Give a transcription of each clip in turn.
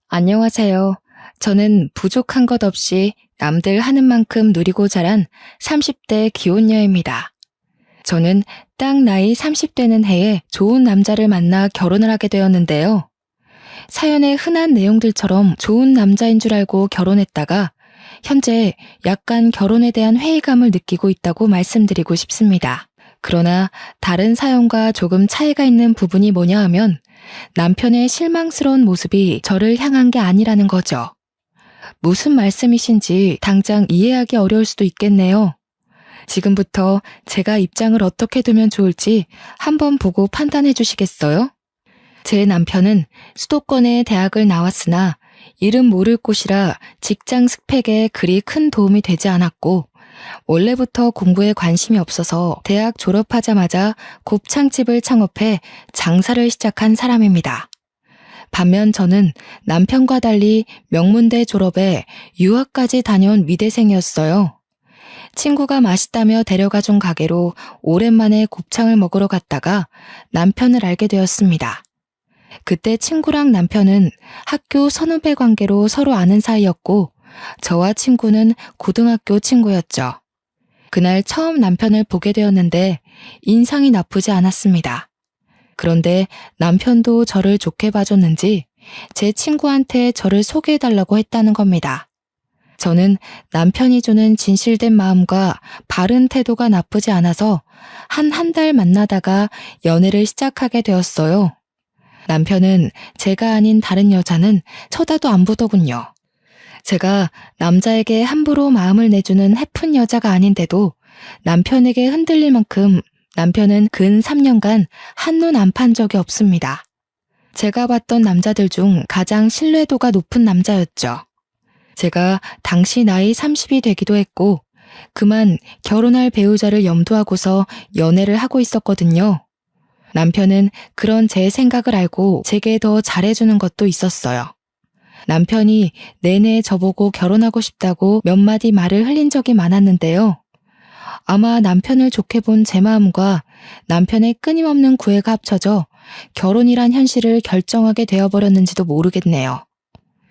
안녕하세요. 저는 부족한 것 없이 남들 하는 만큼 누리고 자란 30대 기혼녀입니다. 저는 딱 나이 30되는 해에 좋은 남자를 만나 결혼을 하게 되었는데요. 사연의 흔한 내용들처럼 좋은 남자인 줄 알고 결혼했다가 현재 약간 결혼에 대한 회의감을 느끼고 있다고 말씀드리고 싶습니다. 그러나 다른 사연과 조금 차이가 있는 부분이 뭐냐 하면 남편의 실망스러운 모습이 저를 향한 게 아니라는 거죠. 무슨 말씀이신지 당장 이해하기 어려울 수도 있겠네요. 지금부터 제가 입장을 어떻게 두면 좋을지 한번 보고 판단해 주시겠어요? 제 남편은 수도권의 대학을 나왔으나 이름 모를 곳이라 직장 스펙에 그리 큰 도움이 되지 않았고 원래부터 공부에 관심이 없어서 대학 졸업하자마자 곱창집을 창업해 장사를 시작한 사람입니다. 반면 저는 남편과 달리 명문대 졸업에 유학까지 다녀온 미대생이었어요. 친구가 맛있다며 데려가준 가게로 오랜만에 곱창을 먹으러 갔다가 남편을 알게 되었습니다. 그때 친구랑 남편은 학교 선후배 관계로 서로 아는 사이였고 저와 친구는 고등학교 친구였죠. 그날 처음 남편을 보게 되었는데 인상이 나쁘지 않았습니다. 그런데 남편도 저를 좋게 봐줬는지 제 친구한테 저를 소개해달라고 했다는 겁니다. 저는 남편이 주는 진실된 마음과 바른 태도가 나쁘지 않아서 한 달 만나다가 연애를 시작하게 되었어요. 남편은 제가 아닌 다른 여자는 쳐다도 안 보더군요. 제가 남자에게 함부로 마음을 내주는 해픈 여자가 아닌데도 남편에게 흔들릴 만큼 남편은 근 3년간 한눈 안 판 적이 없습니다. 제가 봤던 남자들 중 가장 신뢰도가 높은 남자였죠. 제가 당시 나이 30이 되기도 했고 그만 결혼할 배우자를 염두하고서 연애를 하고 있었거든요. 남편은 그런 제 생각을 알고 제게 더 잘해주는 것도 있었어요. 남편이 내내 저보고 결혼하고 싶다고 몇 마디 말을 흘린 적이 많았는데요. 아마 남편을 좋게 본 제 마음과 남편의 끊임없는 구애가 합쳐져 결혼이란 현실을 결정하게 되어버렸는지도 모르겠네요.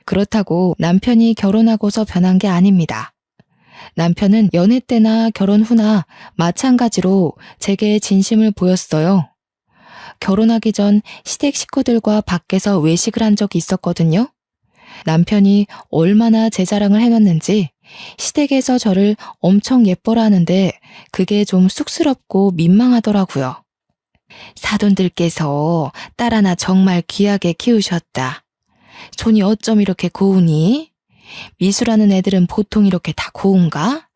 그렇다고 남편이 결혼하고서 변한 게 아닙니다. 남편은 연애 때나 결혼 후나 마찬가지로 제게 진심을 보였어요. 결혼하기 전 시댁 식구들과 밖에서 외식을 한 적이 있었거든요. 남편이 얼마나 제 자랑을 해놨는지 시댁에서 저를 엄청 예뻐라 하는데 그게 좀 쑥스럽고 민망하더라고요. 사돈들께서 딸 하나 정말 귀하게 키우셨다. 손이 어쩜 이렇게 고우니? 미술하는 애들은 보통 이렇게 다 고운가?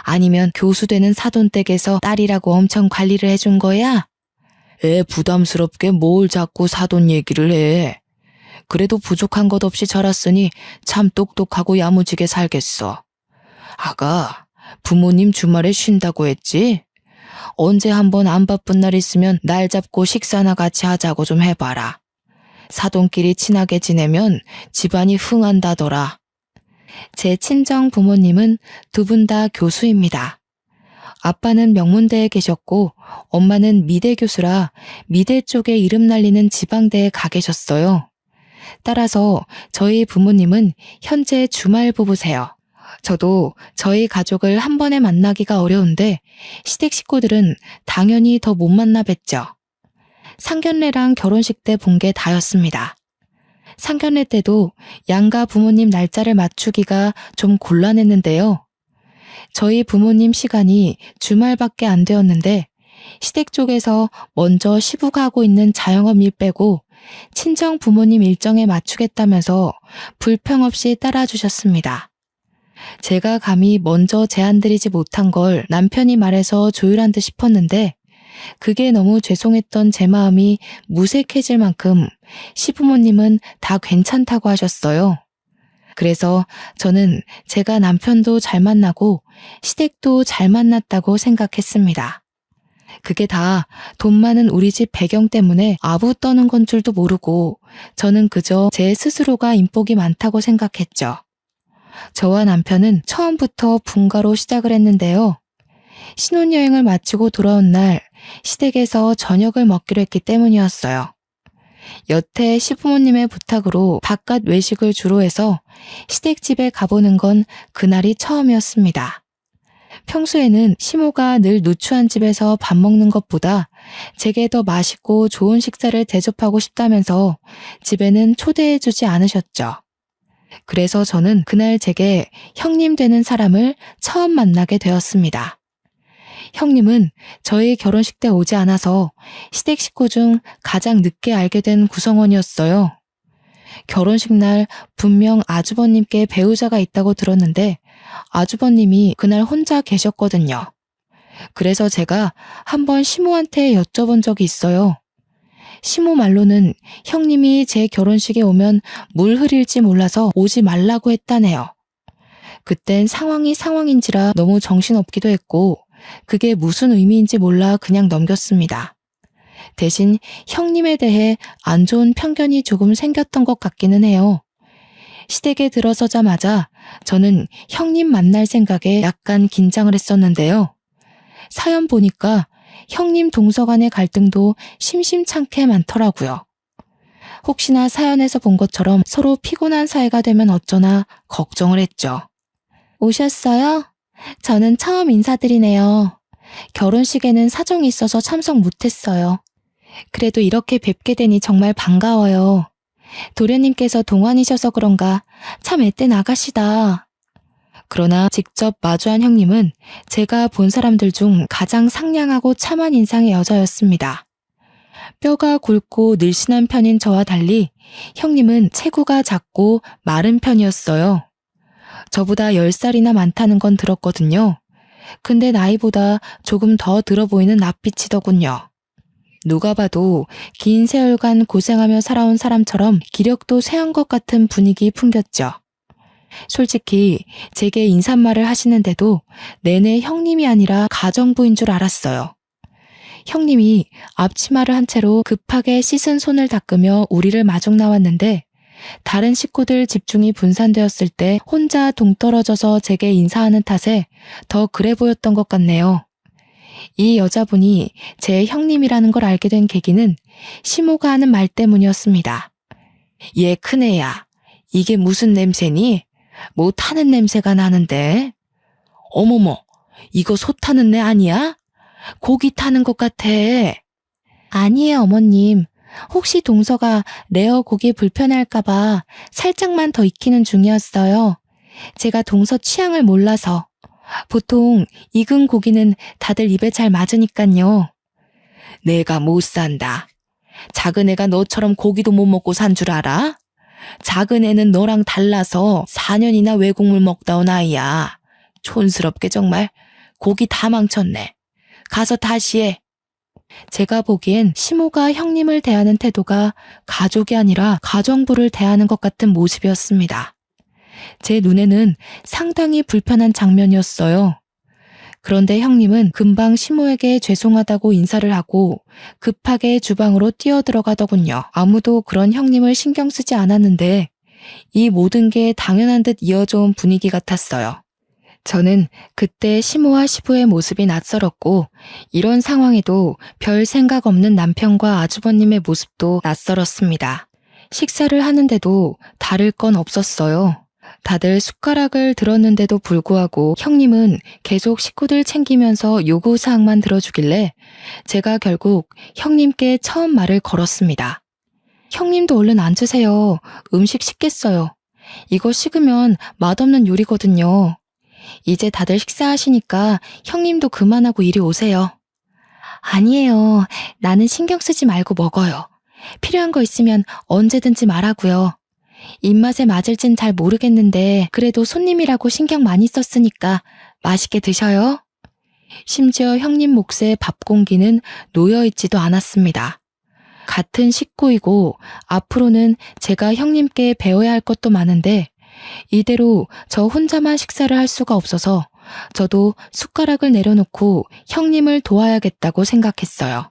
아니면 교수 되는 사돈 댁에서 딸이라고 엄청 관리를 해준 거야? 애 부담스럽게 뭘 자꾸 사돈 얘기를 해. 그래도 부족한 것 없이 자랐으니 참 똑똑하고 야무지게 살겠어. 아가, 부모님 주말에 쉰다고 했지? 언제 한번 안 바쁜 날 있으면 날 잡고 식사나 같이 하자고 좀 해봐라. 사돈끼리 친하게 지내면 집안이 흥한다더라. 제 친정 부모님은 두 분 다 교수입니다. 아빠는 명문대에 계셨고 엄마는 미대 교수라 미대 쪽에 이름 날리는 지방대에 가 계셨어요. 따라서 저희 부모님은 현재 주말 부부세요. 저도 저희 가족을 한 번에 만나기가 어려운데 시댁 식구들은 당연히 더 못 만나 뵀죠. 상견례랑 결혼식 때 본 게 다였습니다. 상견례 때도 양가 부모님 날짜를 맞추기가 좀 곤란했는데요. 저희 부모님 시간이 주말밖에 안 되었는데 시댁 쪽에서 먼저 시부가 하고 있는 자영업 일 빼고 친정 부모님 일정에 맞추겠다면서 불평 없이 따라주셨습니다. 제가 감히 먼저 제안드리지 못한 걸 남편이 말해서 조율한 듯 싶었는데 그게 너무 죄송했던 제 마음이 무색해질 만큼 시부모님은 다 괜찮다고 하셨어요. 그래서 저는 제가 남편도 잘 만나고 시댁도 잘 만났다고 생각했습니다. 그게 다 돈 많은 우리 집 배경 때문에 아부 떠는 건 줄도 모르고 저는 그저 제 스스로가 인복이 많다고 생각했죠. 저와 남편은 처음부터 분가로 시작을 했는데요. 신혼여행을 마치고 돌아온 날 시댁에서 저녁을 먹기로 했기 때문이었어요. 여태 시부모님의 부탁으로 바깥 외식을 주로 해서 시댁집에 가보는 건 그날이 처음이었습니다. 평소에는 시모가 늘 누추한 집에서 밥 먹는 것보다 제게 더 맛있고 좋은 식사를 대접하고 싶다면서 집에는 초대해주지 않으셨죠. 그래서 저는 그날 제게 형님 되는 사람을 처음 만나게 되었습니다. 형님은 저희 결혼식 때 오지 않아서 시댁 식구 중 가장 늦게 알게 된 구성원이었어요. 결혼식 날 분명 아주버님께 배우자가 있다고 들었는데 아주버님이 그날 혼자 계셨거든요. 그래서 제가 한번 시모한테 여쭤본 적이 있어요. 시모 말로는 형님이 제 결혼식에 오면 물 흐릴지 몰라서 오지 말라고 했다네요. 그땐 상황이 상황인지라 너무 정신없기도 했고 그게 무슨 의미인지 몰라 그냥 넘겼습니다. 대신 형님에 대해 안 좋은 편견이 조금 생겼던 것 같기는 해요. 시댁에 들어서자마자 저는 형님 만날 생각에 약간 긴장을 했었는데요. 사연 보니까 형님 동서 간의 갈등도 심심찮게 많더라고요. 혹시나 사연에서 본 것처럼 서로 피곤한 사이가 되면 어쩌나 걱정을 했죠. 오셨어요? 저는 처음 인사드리네요. 결혼식에는 사정이 있어서 참석 못했어요. 그래도 이렇게 뵙게 되니 정말 반가워요. 도련님께서 동안이셔서 그런가 참 앳된 아가씨다. 그러나 직접 마주한 형님은 제가 본 사람들 중 가장 상냥하고 참한 인상의 여자였습니다. 뼈가 굵고 늘씬한 편인 저와 달리 형님은 체구가 작고 마른 편이었어요. 저보다 10살이나 많다는 건 들었거든요. 근데 나이보다 조금 더 들어 보이는 낯빛이더군요. 누가 봐도 긴 세월간 고생하며 살아온 사람처럼 기력도 쇠한 것 같은 분위기 풍겼죠. 솔직히 제게 인사말을 하시는데도 내내 형님이 아니라 가정부인 줄 알았어요. 형님이 앞치마를 한 채로 급하게 씻은 손을 닦으며 우리를 마중 나왔는데 다른 식구들 집중이 분산되었을 때 혼자 동떨어져서 제게 인사하는 탓에 더 그래 보였던 것 같네요. 이 여자분이 제 형님이라는 걸 알게 된 계기는 시모가 하는 말 때문이었습니다. 얘 큰애야, 이게 무슨 냄새니? 뭐 타는 냄새가 나는데? 어머머, 이거 소 타는 애 아니야? 고기 타는 것 같아. 아니에요, 어머님. 혹시 동서가 레어 고기 불편할까봐 살짝만 더 익히는 중이었어요. 제가 동서 취향을 몰라서. 보통 익은 고기는 다들 입에 잘 맞으니깐요. 내가 못 산다. 작은 애가 너처럼 고기도 못 먹고 산 줄 알아? 작은 애는 너랑 달라서 4년이나 외국물 먹다 온 아이야. 촌스럽게 정말. 고기 다 망쳤네. 가서 다시 해. 제가 보기엔 시모가 형님을 대하는 태도가 가족이 아니라 가정부를 대하는 것 같은 모습이었습니다. 제 눈에는 상당히 불편한 장면이었어요. 그런데 형님은 금방 시모에게 죄송하다고 인사를 하고 급하게 주방으로 뛰어들어가더군요. 아무도 그런 형님을 신경 쓰지 않았는데 이 모든 게 당연한 듯 이어져 온 분위기 같았어요. 저는 그때 시모와 시부의 모습이 낯설었고 이런 상황에도 별 생각 없는 남편과 아주버님의 모습도 낯설었습니다. 식사를 하는데도 다를 건 없었어요. 다들 숟가락을 들었는데도 불구하고 형님은 계속 식구들 챙기면서 요구사항만 들어주길래 제가 결국 형님께 처음 말을 걸었습니다. 형님도 얼른 앉으세요. 음식 식겠어요. 이거 식으면 맛없는 요리거든요. 이제 다들 식사하시니까 형님도 그만하고 이리 오세요. 아니에요. 나는 신경 쓰지 말고 먹어요. 필요한 거 있으면 언제든지 말하고요. 입맛에 맞을진 잘 모르겠는데 그래도 손님이라고 신경 많이 썼으니까 맛있게 드셔요. 심지어 형님 몫의 밥 공기는 놓여있지도 않았습니다. 같은 식구이고 앞으로는 제가 형님께 배워야 할 것도 많은데 이대로 저 혼자만 식사를 할 수가 없어서 저도 숟가락을 내려놓고 형님을 도와야겠다고 생각했어요.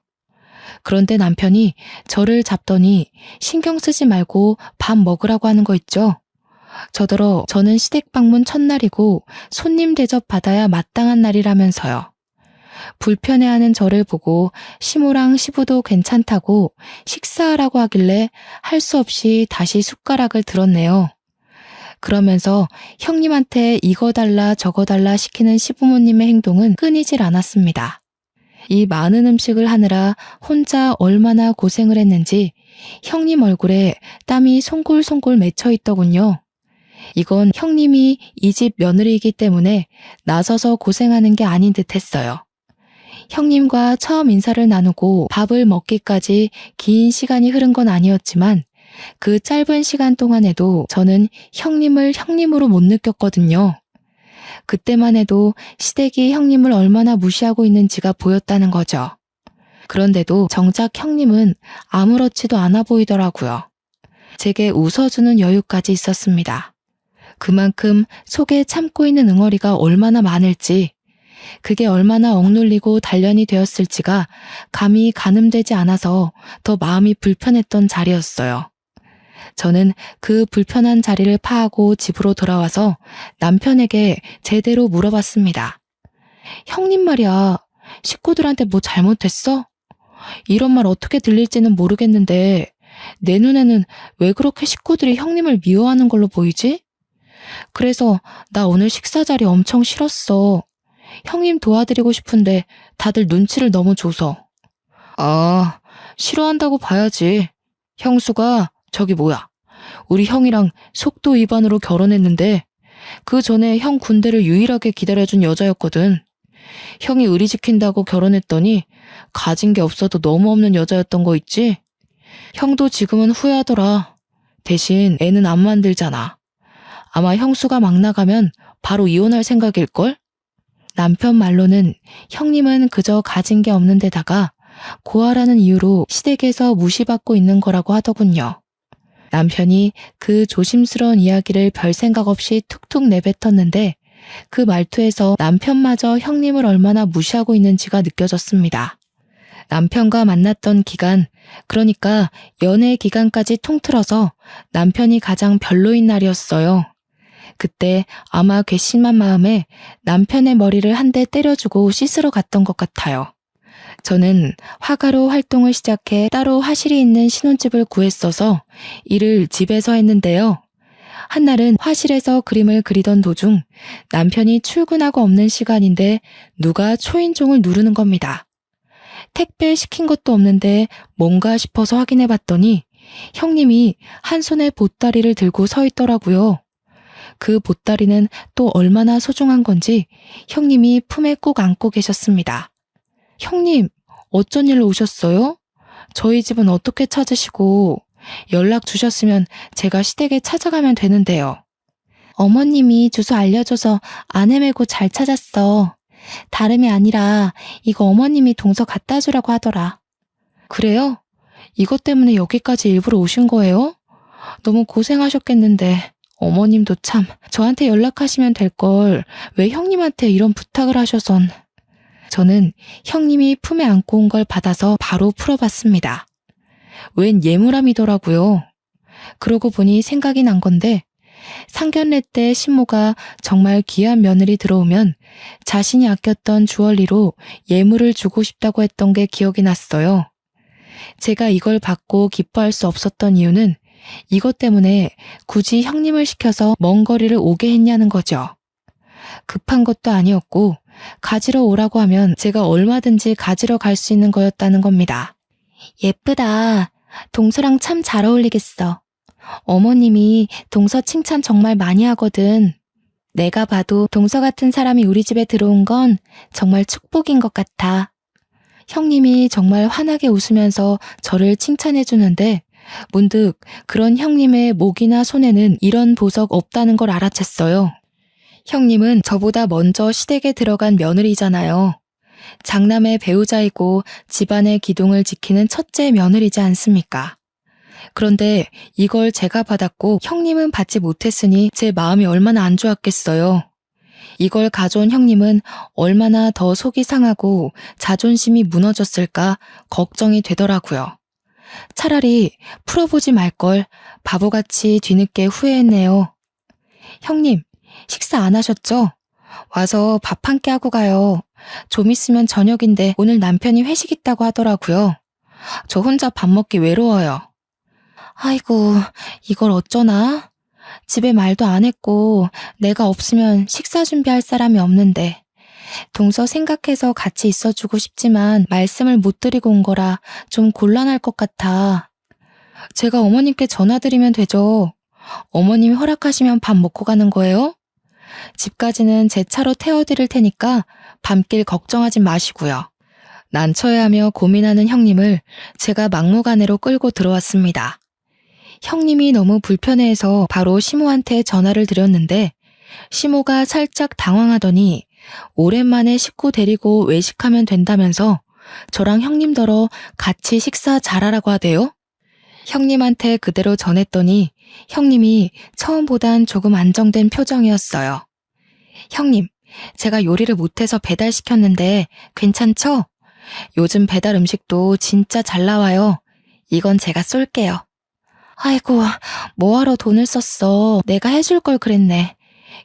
그런데 남편이 저를 잡더니 신경 쓰지 말고 밥 먹으라고 하는 거 있죠? 저더러 저는 시댁 방문 첫날이고 손님 대접 받아야 마땅한 날이라면서요. 불편해하는 저를 보고 시모랑 시부도 괜찮다고 식사하라고 하길래 할 수 없이 다시 숟가락을 들었네요. 그러면서 형님한테 이거 달라 저거 달라 시키는 시부모님의 행동은 끊이질 않았습니다. 이 많은 음식을 하느라 혼자 얼마나 고생을 했는지 형님 얼굴에 땀이 송골송골 맺혀 있더군요. 이건 형님이 이 집 며느리이기 때문에 나서서 고생하는 게 아닌 듯 했어요. 형님과 처음 인사를 나누고 밥을 먹기까지 긴 시간이 흐른 건 아니었지만 그 짧은 시간 동안에도 저는 형님을 형님으로 못 느꼈거든요. 그때만 해도 시댁이 형님을 얼마나 무시하고 있는지가 보였다는 거죠. 그런데도 정작 형님은 아무렇지도 않아 보이더라고요. 제게 웃어주는 여유까지 있었습니다. 그만큼 속에 참고 있는 응어리가 얼마나 많을지, 그게 얼마나 억눌리고 단련이 되었을지가 감히 가늠되지 않아서 더 마음이 불편했던 자리였어요. 저는 그 불편한 자리를 파하고 집으로 돌아와서 남편에게 제대로 물어봤습니다. 형님 말이야, 식구들한테 뭐 잘못했어? 이런 말 어떻게 들릴지는 모르겠는데 내 눈에는 왜 그렇게 식구들이 형님을 미워하는 걸로 보이지? 그래서 나 오늘 식사 자리 엄청 싫었어. 형님 도와드리고 싶은데 다들 눈치를 너무 줘서. 아, 싫어한다고 봐야지. 형수가 저기 뭐야, 우리 형이랑 속도 위반으로 결혼했는데 그 전에 형 군대를 유일하게 기다려준 여자였거든. 형이 의리 지킨다고 결혼했더니 가진 게 없어도 너무 없는 여자였던 거 있지? 형도 지금은 후회하더라. 대신 애는 안 만들잖아. 아마 형수가 막 나가면 바로 이혼할 생각일걸? 남편 말로는 형님은 그저 가진 게 없는 데다가 고아라는 이유로 시댁에서 무시받고 있는 거라고 하더군요. 남편이 그 조심스러운 이야기를 별 생각 없이 툭툭 내뱉었는데 그 말투에서 남편마저 형님을 얼마나 무시하고 있는지가 느껴졌습니다. 남편과 만났던 기간, 그러니까 연애 기간까지 통틀어서 남편이 가장 별로인 날이었어요. 그때 아마 괘씸한 마음에 남편의 머리를 한 대 때려주고 씻으러 갔던 것 같아요. 저는 화가로 활동을 시작해 따로 화실이 있는 신혼집을 구했어서 일을 집에서 했는데요. 한날은 화실에서 그림을 그리던 도중 남편이 출근하고 없는 시간인데 누가 초인종을 누르는 겁니다. 택배 시킨 것도 없는데 뭔가 싶어서 확인해 봤더니 형님이 한 손에 보따리를 들고 서 있더라고요. 그 보따리는 또 얼마나 소중한 건지 형님이 품에 꼭 안고 계셨습니다. 형님, 어쩐 일로 오셨어요? 저희 집은 어떻게 찾으시고 연락 주셨으면 제가 시댁에 찾아가면 되는데요. 어머님이 주소 알려줘서 안 헤매고 잘 찾았어. 다름이 아니라 이거 어머님이 동서 갖다 주라고 하더라. 그래요? 이것 때문에 여기까지 일부러 오신 거예요? 너무 고생하셨겠는데 어머님도 참 저한테 연락하시면 될 걸 왜 형님한테 이런 부탁을 하셔선. 저는 형님이 품에 안고 온 걸 받아서 바로 풀어봤습니다. 웬 예물함이더라고요. 그러고 보니 생각이 난 건데 상견례 때 신모가 정말 귀한 며느리 들어오면 자신이 아꼈던 주얼리로 예물을 주고 싶다고 했던 게 기억이 났어요. 제가 이걸 받고 기뻐할 수 없었던 이유는 이것 때문에 굳이 형님을 시켜서 먼 거리를 오게 했냐는 거죠. 급한 것도 아니었고 가지러 오라고 하면 제가 얼마든지 가지러 갈 수 있는 거였다는 겁니다. 예쁘다. 동서랑 참 잘 어울리겠어. 어머님이 동서 칭찬 정말 많이 하거든. 내가 봐도 동서 같은 사람이 우리 집에 들어온 건 정말 축복인 것 같아. 형님이 정말 환하게 웃으면서 저를 칭찬해 주는데 문득 그런 형님의 목이나 손에는 이런 보석 없다는 걸 알아챘어요. 형님은 저보다 먼저 시댁에 들어간 며느리잖아요. 장남의 배우자이고 집안의 기둥을 지키는 첫째 며느리지 않습니까? 그런데 이걸 제가 받았고 형님은 받지 못했으니 제 마음이 얼마나 안 좋았겠어요. 이걸 가져온 형님은 얼마나 더 속이 상하고 자존심이 무너졌을까 걱정이 되더라고요. 차라리 풀어보지 말걸 바보같이 뒤늦게 후회했네요. 형님, 식사 안 하셨죠? 와서 밥 한 끼 하고 가요. 좀 있으면 저녁인데 오늘 남편이 회식 있다고 하더라고요. 저 혼자 밥 먹기 외로워요. 아이고, 이걸 어쩌나? 집에 말도 안 했고 내가 없으면 식사 준비할 사람이 없는데 동서 생각해서 같이 있어주고 싶지만 말씀을 못 드리고 온 거라 좀 곤란할 것 같아. 제가 어머님께 전화드리면 되죠. 어머님이 허락하시면 밥 먹고 가는 거예요? 집까지는 제 차로 태워드릴 테니까 밤길 걱정하지 마시고요. 난처해하며 고민하는 형님을 제가 막무가내로 끌고 들어왔습니다. 형님이 너무 불편해해서 바로 시모한테 전화를 드렸는데 시모가 살짝 당황하더니 오랜만에 식구 데리고 외식하면 된다면서 저랑 형님더러 같이 식사 잘하라고 하대요. 형님한테 그대로 전했더니 형님이 처음보단 조금 안정된 표정이었어요. 형님, 제가 요리를 못해서 배달시켰는데 괜찮죠? 요즘 배달 음식도 진짜 잘 나와요. 이건 제가 쏠게요. 아이고, 뭐하러 돈을 썼어. 내가 해줄 걸 그랬네.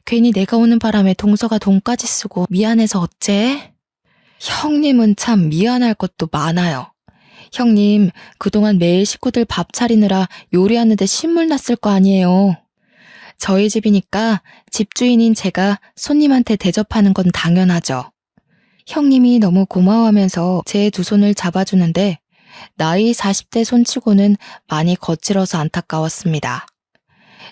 괜히 내가 오는 바람에 동서가 돈까지 쓰고 미안해서 어째? 형님은 참 미안할 것도 많아요. 형님, 그동안 매일 식구들 밥 차리느라 요리하는데 신물 났을 거 아니에요. 저희 집이니까 집주인인 제가 손님한테 대접하는 건 당연하죠. 형님이 너무 고마워하면서 제 두 손을 잡아주는데 나이 40대 손치고는 많이 거칠어서 안타까웠습니다.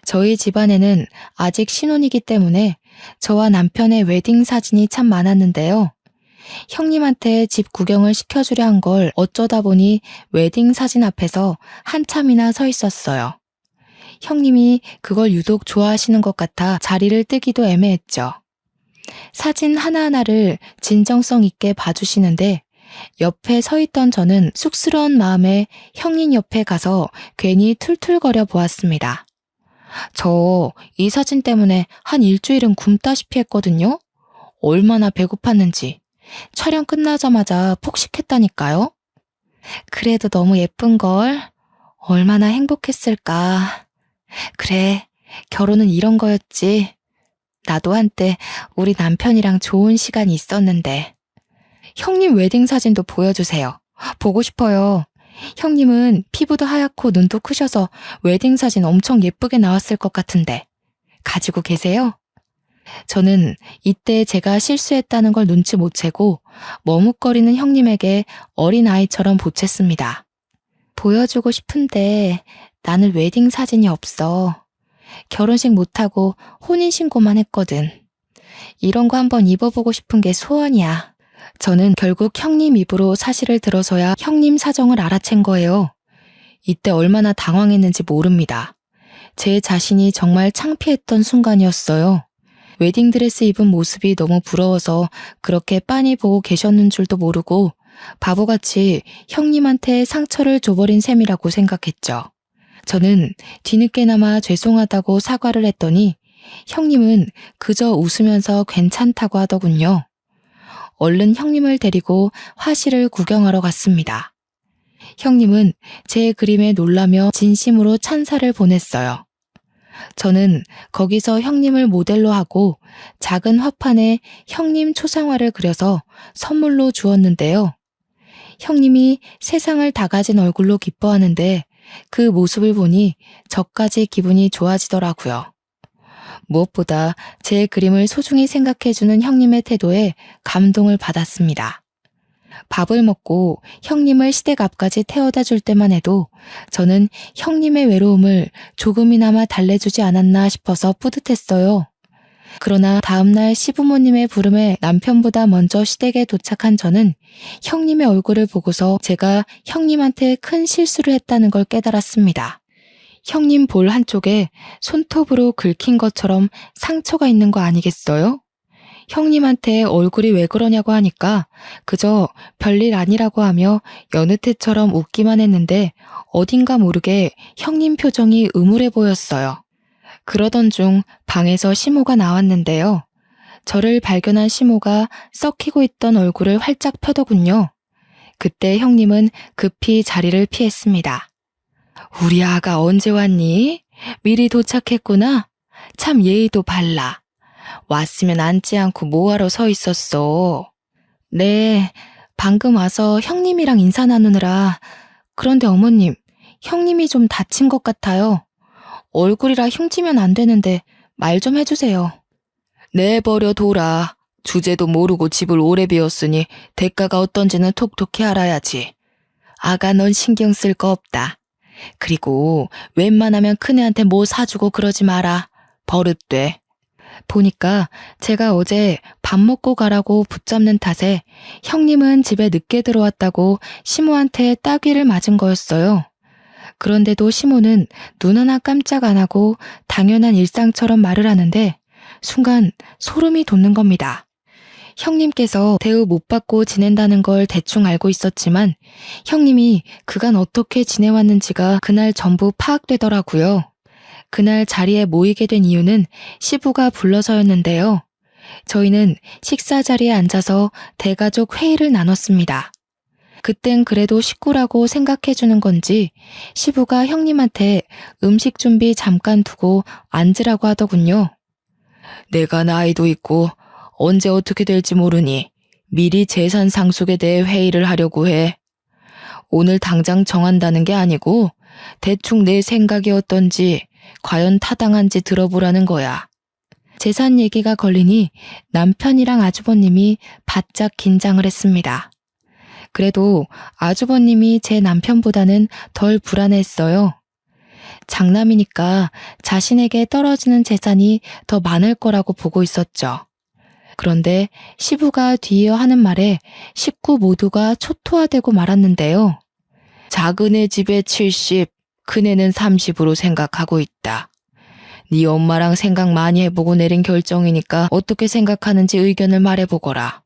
저희 집안에는 아직 신혼이기 때문에 저와 남편의 웨딩 사진이 참 많았는데요. 형님한테 집 구경을 시켜주려 한 걸 어쩌다 보니 웨딩 사진 앞에서 한참이나 서 있었어요. 형님이 그걸 유독 좋아하시는 것 같아 자리를 뜨기도 애매했죠. 사진 하나하나를 진정성 있게 봐주시는데 옆에 서 있던 저는 쑥스러운 마음에 형님 옆에 가서 괜히 툴툴거려 보았습니다. 저 이 사진 때문에 한 일주일은 굶다시피 했거든요. 얼마나 배고팠는지. 촬영 끝나자마자 폭식했다니까요. 그래도 너무 예쁜걸. 얼마나 행복했을까. 그래, 결혼은 이런 거였지. 나도 한때 우리 남편이랑 좋은 시간이 있었는데. 형님 웨딩 사진도 보여주세요. 보고 싶어요. 형님은 피부도 하얗고 눈도 크셔서 웨딩 사진 엄청 예쁘게 나왔을 것 같은데. 가지고 계세요? 저는 이때 제가 실수했다는 걸 눈치 못 채고 머뭇거리는 형님에게 어린아이처럼 보챘습니다. 보여주고 싶은데 나는 웨딩 사진이 없어. 결혼식 못하고 혼인신고만 했거든. 이런 거 한번 입어보고 싶은 게 소원이야. 저는 결국 형님 입으로 사실을 들어서야 형님 사정을 알아챈 거예요. 이때 얼마나 당황했는지 모릅니다. 제 자신이 정말 창피했던 순간이었어요. 웨딩드레스 입은 모습이 너무 부러워서 그렇게 빤히 보고 계셨는 줄도 모르고 바보같이 형님한테 상처를 줘버린 셈이라고 생각했죠. 저는 뒤늦게나마 죄송하다고 사과를 했더니 형님은 그저 웃으면서 괜찮다고 하더군요. 얼른 형님을 데리고 화실을 구경하러 갔습니다. 형님은 제 그림에 놀라며 진심으로 찬사를 보냈어요. 저는 거기서 형님을 모델로 하고 작은 화판에 형님 초상화를 그려서 선물로 주었는데요. 형님이 세상을 다 가진 얼굴로 기뻐하는데 그 모습을 보니 저까지 기분이 좋아지더라고요. 무엇보다 제 그림을 소중히 생각해주는 형님의 태도에 감동을 받았습니다. 밥을 먹고 형님을 시댁 앞까지 태워다 줄 때만 해도 저는 형님의 외로움을 조금이나마 달래주지 않았나 싶어서 뿌듯했어요. 그러나 다음날 시부모님의 부름에 남편보다 먼저 시댁에 도착한 저는 형님의 얼굴을 보고서 제가 형님한테 큰 실수를 했다는 걸 깨달았습니다. 형님 볼 한쪽에 손톱으로 긁힌 것처럼 상처가 있는 거 아니겠어요? 형님한테 얼굴이 왜 그러냐고 하니까 그저 별일 아니라고 하며 여느 때처럼 웃기만 했는데 어딘가 모르게 형님 표정이 음울해 보였어요. 그러던 중 방에서 시모가 나왔는데요. 저를 발견한 시모가 썩히고 있던 얼굴을 활짝 펴더군요. 그때 형님은 급히 자리를 피했습니다. 우리 아가 언제 왔니? 미리 도착했구나. 참 예의도 발라. 왔으면 앉지 않고 뭐하러 서 있었어. 네, 방금 와서 형님이랑 인사 나누느라. 그런데 어머님, 형님이 좀 다친 것 같아요. 얼굴이라 흉지면 안 되는데 말 좀 해주세요. 내버려 둬라. 주제도 모르고 집을 오래 비웠으니 대가가 어떤지는 톡톡히 알아야지. 아가 넌 신경 쓸 거 없다. 그리고 웬만하면 큰애한테 뭐 사주고 그러지 마라. 버릇돼. 보니까 제가 어제 밥 먹고 가라고 붙잡는 탓에 형님은 집에 늦게 들어왔다고 시모한테 따귀를 맞은 거였어요. 그런데도 시모는 눈 하나 깜짝 안 하고 당연한 일상처럼 말을 하는데 순간 소름이 돋는 겁니다. 형님께서 대우 못 받고 지낸다는 걸 대충 알고 있었지만 형님이 그간 어떻게 지내왔는지가 그날 전부 파악되더라고요. 그날 자리에 모이게 된 이유는 시부가 불러서였는데요. 저희는 식사 자리에 앉아서 대가족 회의를 나눴습니다. 그땐 그래도 식구라고 생각해주는 건지 시부가 형님한테 음식 준비 잠깐 두고 앉으라고 하더군요. 내가 나이도 있고 언제 어떻게 될지 모르니 미리 재산 상속에 대해 회의를 하려고 해. 오늘 당장 정한다는 게 아니고 대충 내 생각이 어떤지 과연 타당한지 들어보라는 거야. 재산 얘기가 걸리니 남편이랑 아주버님이 바짝 긴장을 했습니다. 그래도 아주버님이 제 남편보다는 덜 불안했어요. 장남이니까 자신에게 떨어지는 재산이 더 많을 거라고 보고 있었죠. 그런데 시부가 뒤이어 하는 말에 식구 모두가 초토화되고 말았는데요. 작은애 집에 70, 큰애는 30으로 생각하고 있다. 네 엄마랑 생각 많이 해보고 내린 결정이니까 어떻게 생각하는지 의견을 말해보거라.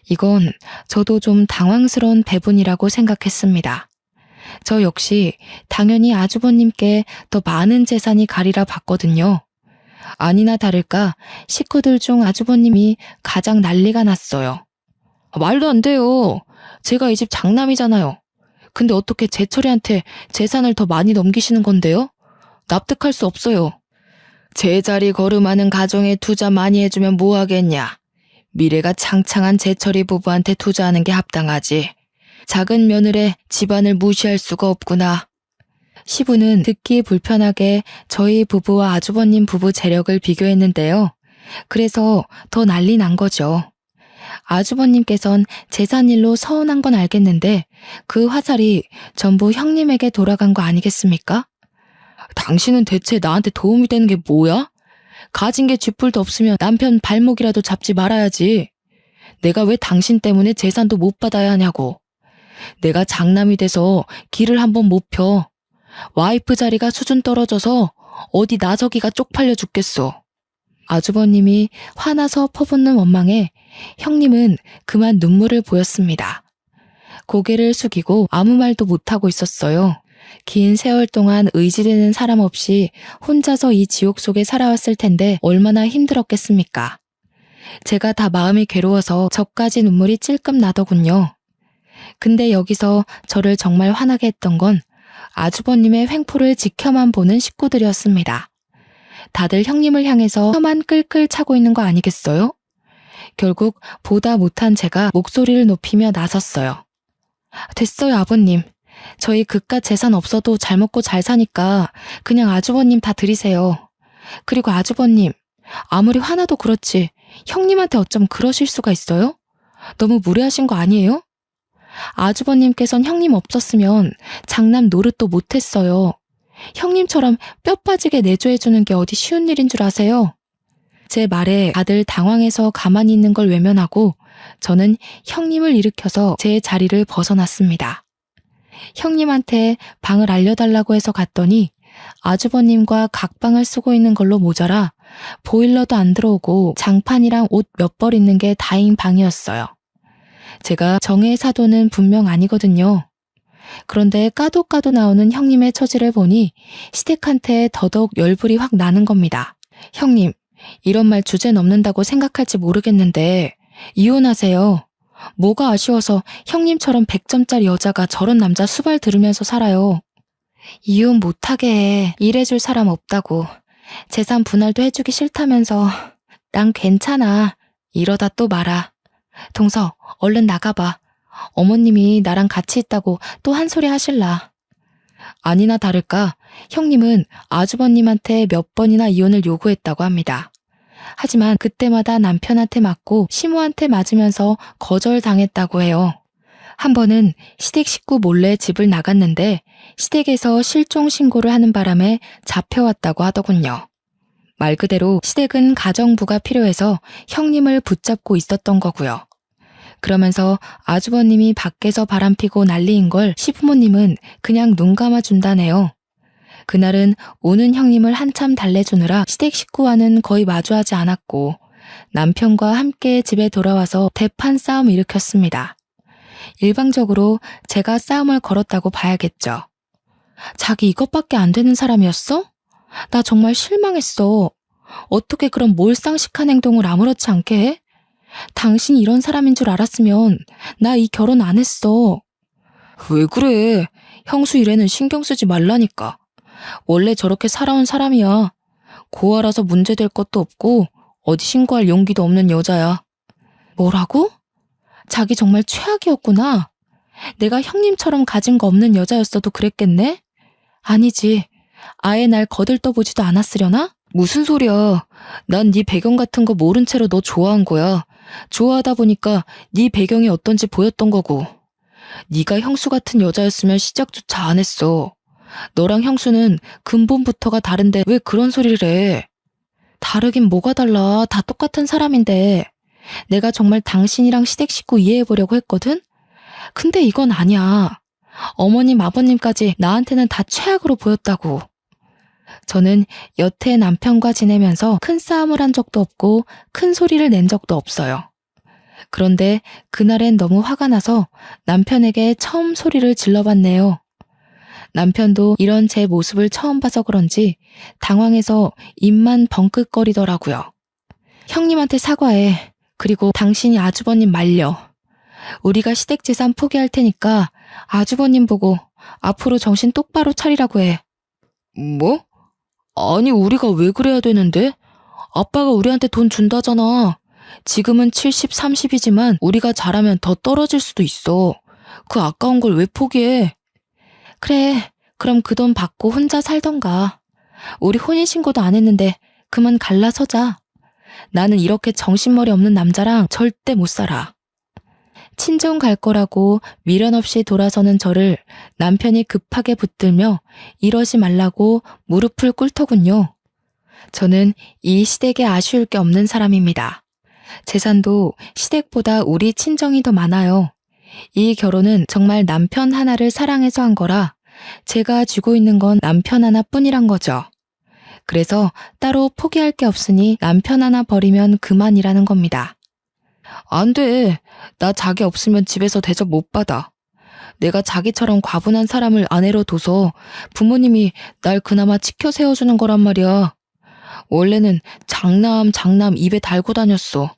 이건 저도 좀 당황스러운 배분이라고 생각했습니다. 저 역시 당연히 아주버님께 더 많은 재산이 가리라 봤거든요. 아니나 다를까 식구들 중 아주버님이 가장 난리가 났어요. 말도 안 돼요. 제가 이 집 장남이잖아요. 근데 어떻게 제철이한테 재산을 더 많이 넘기시는 건데요? 납득할 수 없어요. 제자리 걸음하는 가정에 투자 많이 해주면 뭐 하겠냐. 미래가 창창한 제철이 부부한테 투자하는 게 합당하지. 작은 며느리의 집안을 무시할 수가 없구나. 시부는 듣기 불편하게 저희 부부와 아주버님 부부 재력을 비교했는데요. 그래서 더 난리 난 거죠. 아주버님께선 재산일로 서운한 건 알겠는데 그 화살이 전부 형님에게 돌아간 거 아니겠습니까? 당신은 대체 나한테 도움이 되는 게 뭐야? 가진 게 쥐뿔도 없으면 남편 발목이라도 잡지 말아야지. 내가 왜 당신 때문에 재산도 못 받아야 하냐고. 내가 장남이 돼서 길을 한번 못 펴. 와이프 자리가 수준 떨어져서 어디 나서기가 쪽팔려 죽겠어. 아주버님이 화나서 퍼붓는 원망에 형님은 그만 눈물을 보였습니다. 고개를 숙이고 아무 말도 못하고 있었어요. 긴 세월 동안 의지되는 사람 없이 혼자서 이 지옥 속에 살아왔을 텐데 얼마나 힘들었겠습니까? 제가 다 마음이 괴로워서 저까지 눈물이 찔끔 나더군요. 근데 여기서 저를 정말 화나게 했던 건 아주버님의 횡포를 지켜만 보는 식구들이었습니다. 다들 형님을 향해서 혀만 끌끌 차고 있는 거 아니겠어요? 결국 보다 못한 제가 목소리를 높이며 나섰어요. 됐어요, 아버님. 저희 그깟 재산 없어도 잘 먹고 잘 사니까 그냥 아주버님 다 드리세요. 그리고 아주버님, 아무리 화나도 그렇지 형님한테 어쩜 그러실 수가 있어요? 너무 무례하신 거 아니에요? 아주버님께선 형님 없었으면 장남 노릇도 못했어요. 형님처럼 뼈 빠지게 내조해주는 게 어디 쉬운 일인 줄 아세요? 제 말에 다들 당황해서 가만히 있는 걸 외면하고 저는 형님을 일으켜서 제 자리를 벗어났습니다. 형님한테 방을 알려달라고 해서 갔더니 아주버님과 각방을 쓰고 있는 걸로 모자라 보일러도 안 들어오고 장판이랑 옷 몇 벌 있는 게 다인 방이었어요. 제가 정의 사도는 분명 아니거든요. 그런데 까도 나오는 형님의 처지를 보니 시댁한테 더더욱 열불이 확 나는 겁니다. 형님, 이런 말 주제 넘는다고 생각할지 모르겠는데 이혼하세요. 뭐가 아쉬워서 형님처럼 100점짜리 여자가 저런 남자 수발 들으면서 살아요. 이혼 못하게 해. 일해줄 사람 없다고. 재산 분할도 해주기 싫다면서. 난 괜찮아. 이러다 또 말아. 동서, 얼른 나가봐. 어머님이 나랑 같이 있다고 또 한 소리 하실라. 아니나 다를까 형님은 아주버님한테 몇 번이나 이혼을 요구했다고 합니다. 하지만 그때마다 남편한테 맞고 시모한테 맞으면서 거절당했다고 해요. 한 번은 시댁 식구 몰래 집을 나갔는데 시댁에서 실종 신고를 하는 바람에 잡혀왔다고 하더군요. 말 그대로 시댁은 가정부가 필요해서 형님을 붙잡고 있었던 거고요. 그러면서 아주버님이 밖에서 바람피고 난리인 걸 시부모님은 그냥 눈 감아준다네요. 그날은 오는 형님을 한참 달래주느라 시댁 식구와는 거의 마주하지 않았고 남편과 함께 집에 돌아와서 대판 싸움을 일으켰습니다. 일방적으로 제가 싸움을 걸었다고 봐야겠죠. 자기 이것밖에 안 되는 사람이었어? 나 정말 실망했어. 어떻게 그런 몰상식한 행동을 아무렇지 않게 해? 당신이 이런 사람인 줄 알았으면 나 이 결혼 안 했어. 왜 그래? 형수 일에는 신경 쓰지 말라니까. 원래 저렇게 살아온 사람이야. 고아라서 문제될 것도 없고 어디 신고할 용기도 없는 여자야. 뭐라고? 자기 정말 최악이었구나. 내가 형님처럼 가진 거 없는 여자였어도 그랬겠네? 아니지. 아예 날 거들떠보지도 않았으려나? 무슨 소리야. 난 네 배경 같은 거 모른 채로 너 좋아한 거야. 좋아하다 보니까 네 배경이 어떤지 보였던 거고. 네가 형수 같은 여자였으면 시작조차 안 했어. 너랑 형수는 근본부터가 다른데 왜 그런 소리를 해? 다르긴 뭐가 달라. 다 똑같은 사람인데. 내가 정말 당신이랑 시댁 식구 이해해보려고 했거든? 근데 이건 아니야. 어머님, 아버님까지 나한테는 다 최악으로 보였다고. 저는 여태 남편과 지내면서 큰 싸움을 한 적도 없고 큰 소리를 낸 적도 없어요. 그런데 그날엔 너무 화가 나서 남편에게 처음 소리를 질러봤네요. 남편도 이런 제 모습을 처음 봐서 그런지 당황해서 입만 벙긋거리더라고요. 형님한테 사과해. 그리고 당신이 아주버님 말려. 우리가 시댁 재산 포기할 테니까 아주버님 보고 앞으로 정신 똑바로 차리라고 해. 뭐? 아니 우리가 왜 그래야 되는데? 아빠가 우리한테 돈 준다잖아. 지금은 70, 30이지만 우리가 잘하면 더 떨어질 수도 있어. 그 아까운 걸 왜 포기해? 그래, 그럼 그 돈 받고 혼자 살던가. 우리 혼인신고도 안 했는데 그만 갈라서자. 나는 이렇게 정신머리 없는 남자랑 절대 못 살아. 친정 갈 거라고 미련 없이 돌아서는 저를 남편이 급하게 붙들며 이러지 말라고 무릎을 꿇더군요. 저는 이 시댁에 아쉬울 게 없는 사람입니다. 재산도 시댁보다 우리 친정이 더 많아요. 이 결혼은 정말 남편 하나를 사랑해서 한 거라 제가 쥐고 있는 건 남편 하나뿐이란 거죠. 그래서 따로 포기할 게 없으니 남편 하나 버리면 그만이라는 겁니다. 안 돼. 나 자기 없으면 집에서 대접 못 받아. 내가 자기처럼 과분한 사람을 아내로 둬서 부모님이 날 그나마 지켜 세워주는 거란 말이야. 원래는 장남 입에 달고 다녔어.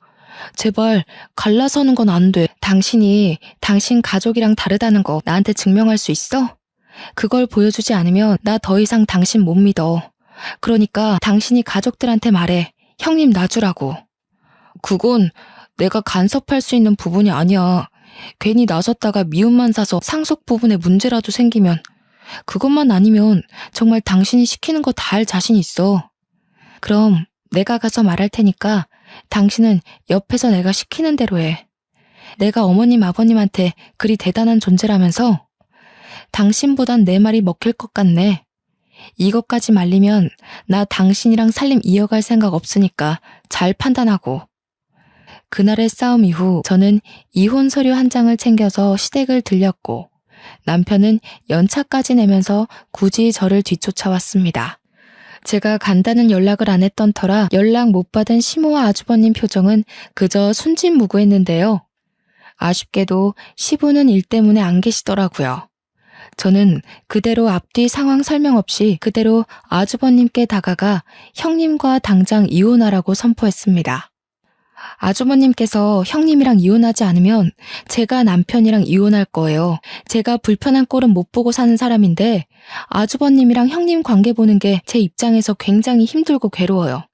제발 갈라서는 건 안 돼. 당신이 당신 가족이랑 다르다는 거 나한테 증명할 수 있어? 그걸 보여주지 않으면 나 더 이상 당신 못 믿어. 그러니까 당신이 가족들한테 말해. 형님 놔주라고. 그건 내가 간섭할 수 있는 부분이 아니야. 괜히 나섰다가 미움만 사서 상속 부분에 문제라도 생기면 그것만 아니면 정말 당신이 시키는 거 다 할 자신 있어. 그럼 내가 가서 말할 테니까 당신은 옆에서 내가 시키는 대로 해. 내가 어머님 아버님한테 그리 대단한 존재라면서 당신보단 내 말이 먹힐 것 같네. 이것까지 말리면 나 당신이랑 살림 이어갈 생각 없으니까 잘 판단하고. 그날의 싸움 이후 저는 이혼 서류 한 장을 챙겨서 시댁을 들렸고 남편은 연차까지 내면서 굳이 저를 뒤쫓아왔습니다. 제가 간다는 연락을 안 했던 터라 연락 못 받은 시모와 아주버님 표정은 그저 순진무구했는데요. 아쉽게도 시부는 일 때문에 안 계시더라고요. 저는 그대로 앞뒤 상황 설명 없이 그대로 아주버님께 다가가 형님과 당장 이혼하라고 선포했습니다. 아주버님께서 형님이랑 이혼하지 않으면 제가 남편이랑 이혼할 거예요. 제가 불편한 꼴은 못 보고 사는 사람인데 아주버님이랑 형님 관계 보는 게 제 입장에서 굉장히 힘들고 괴로워요.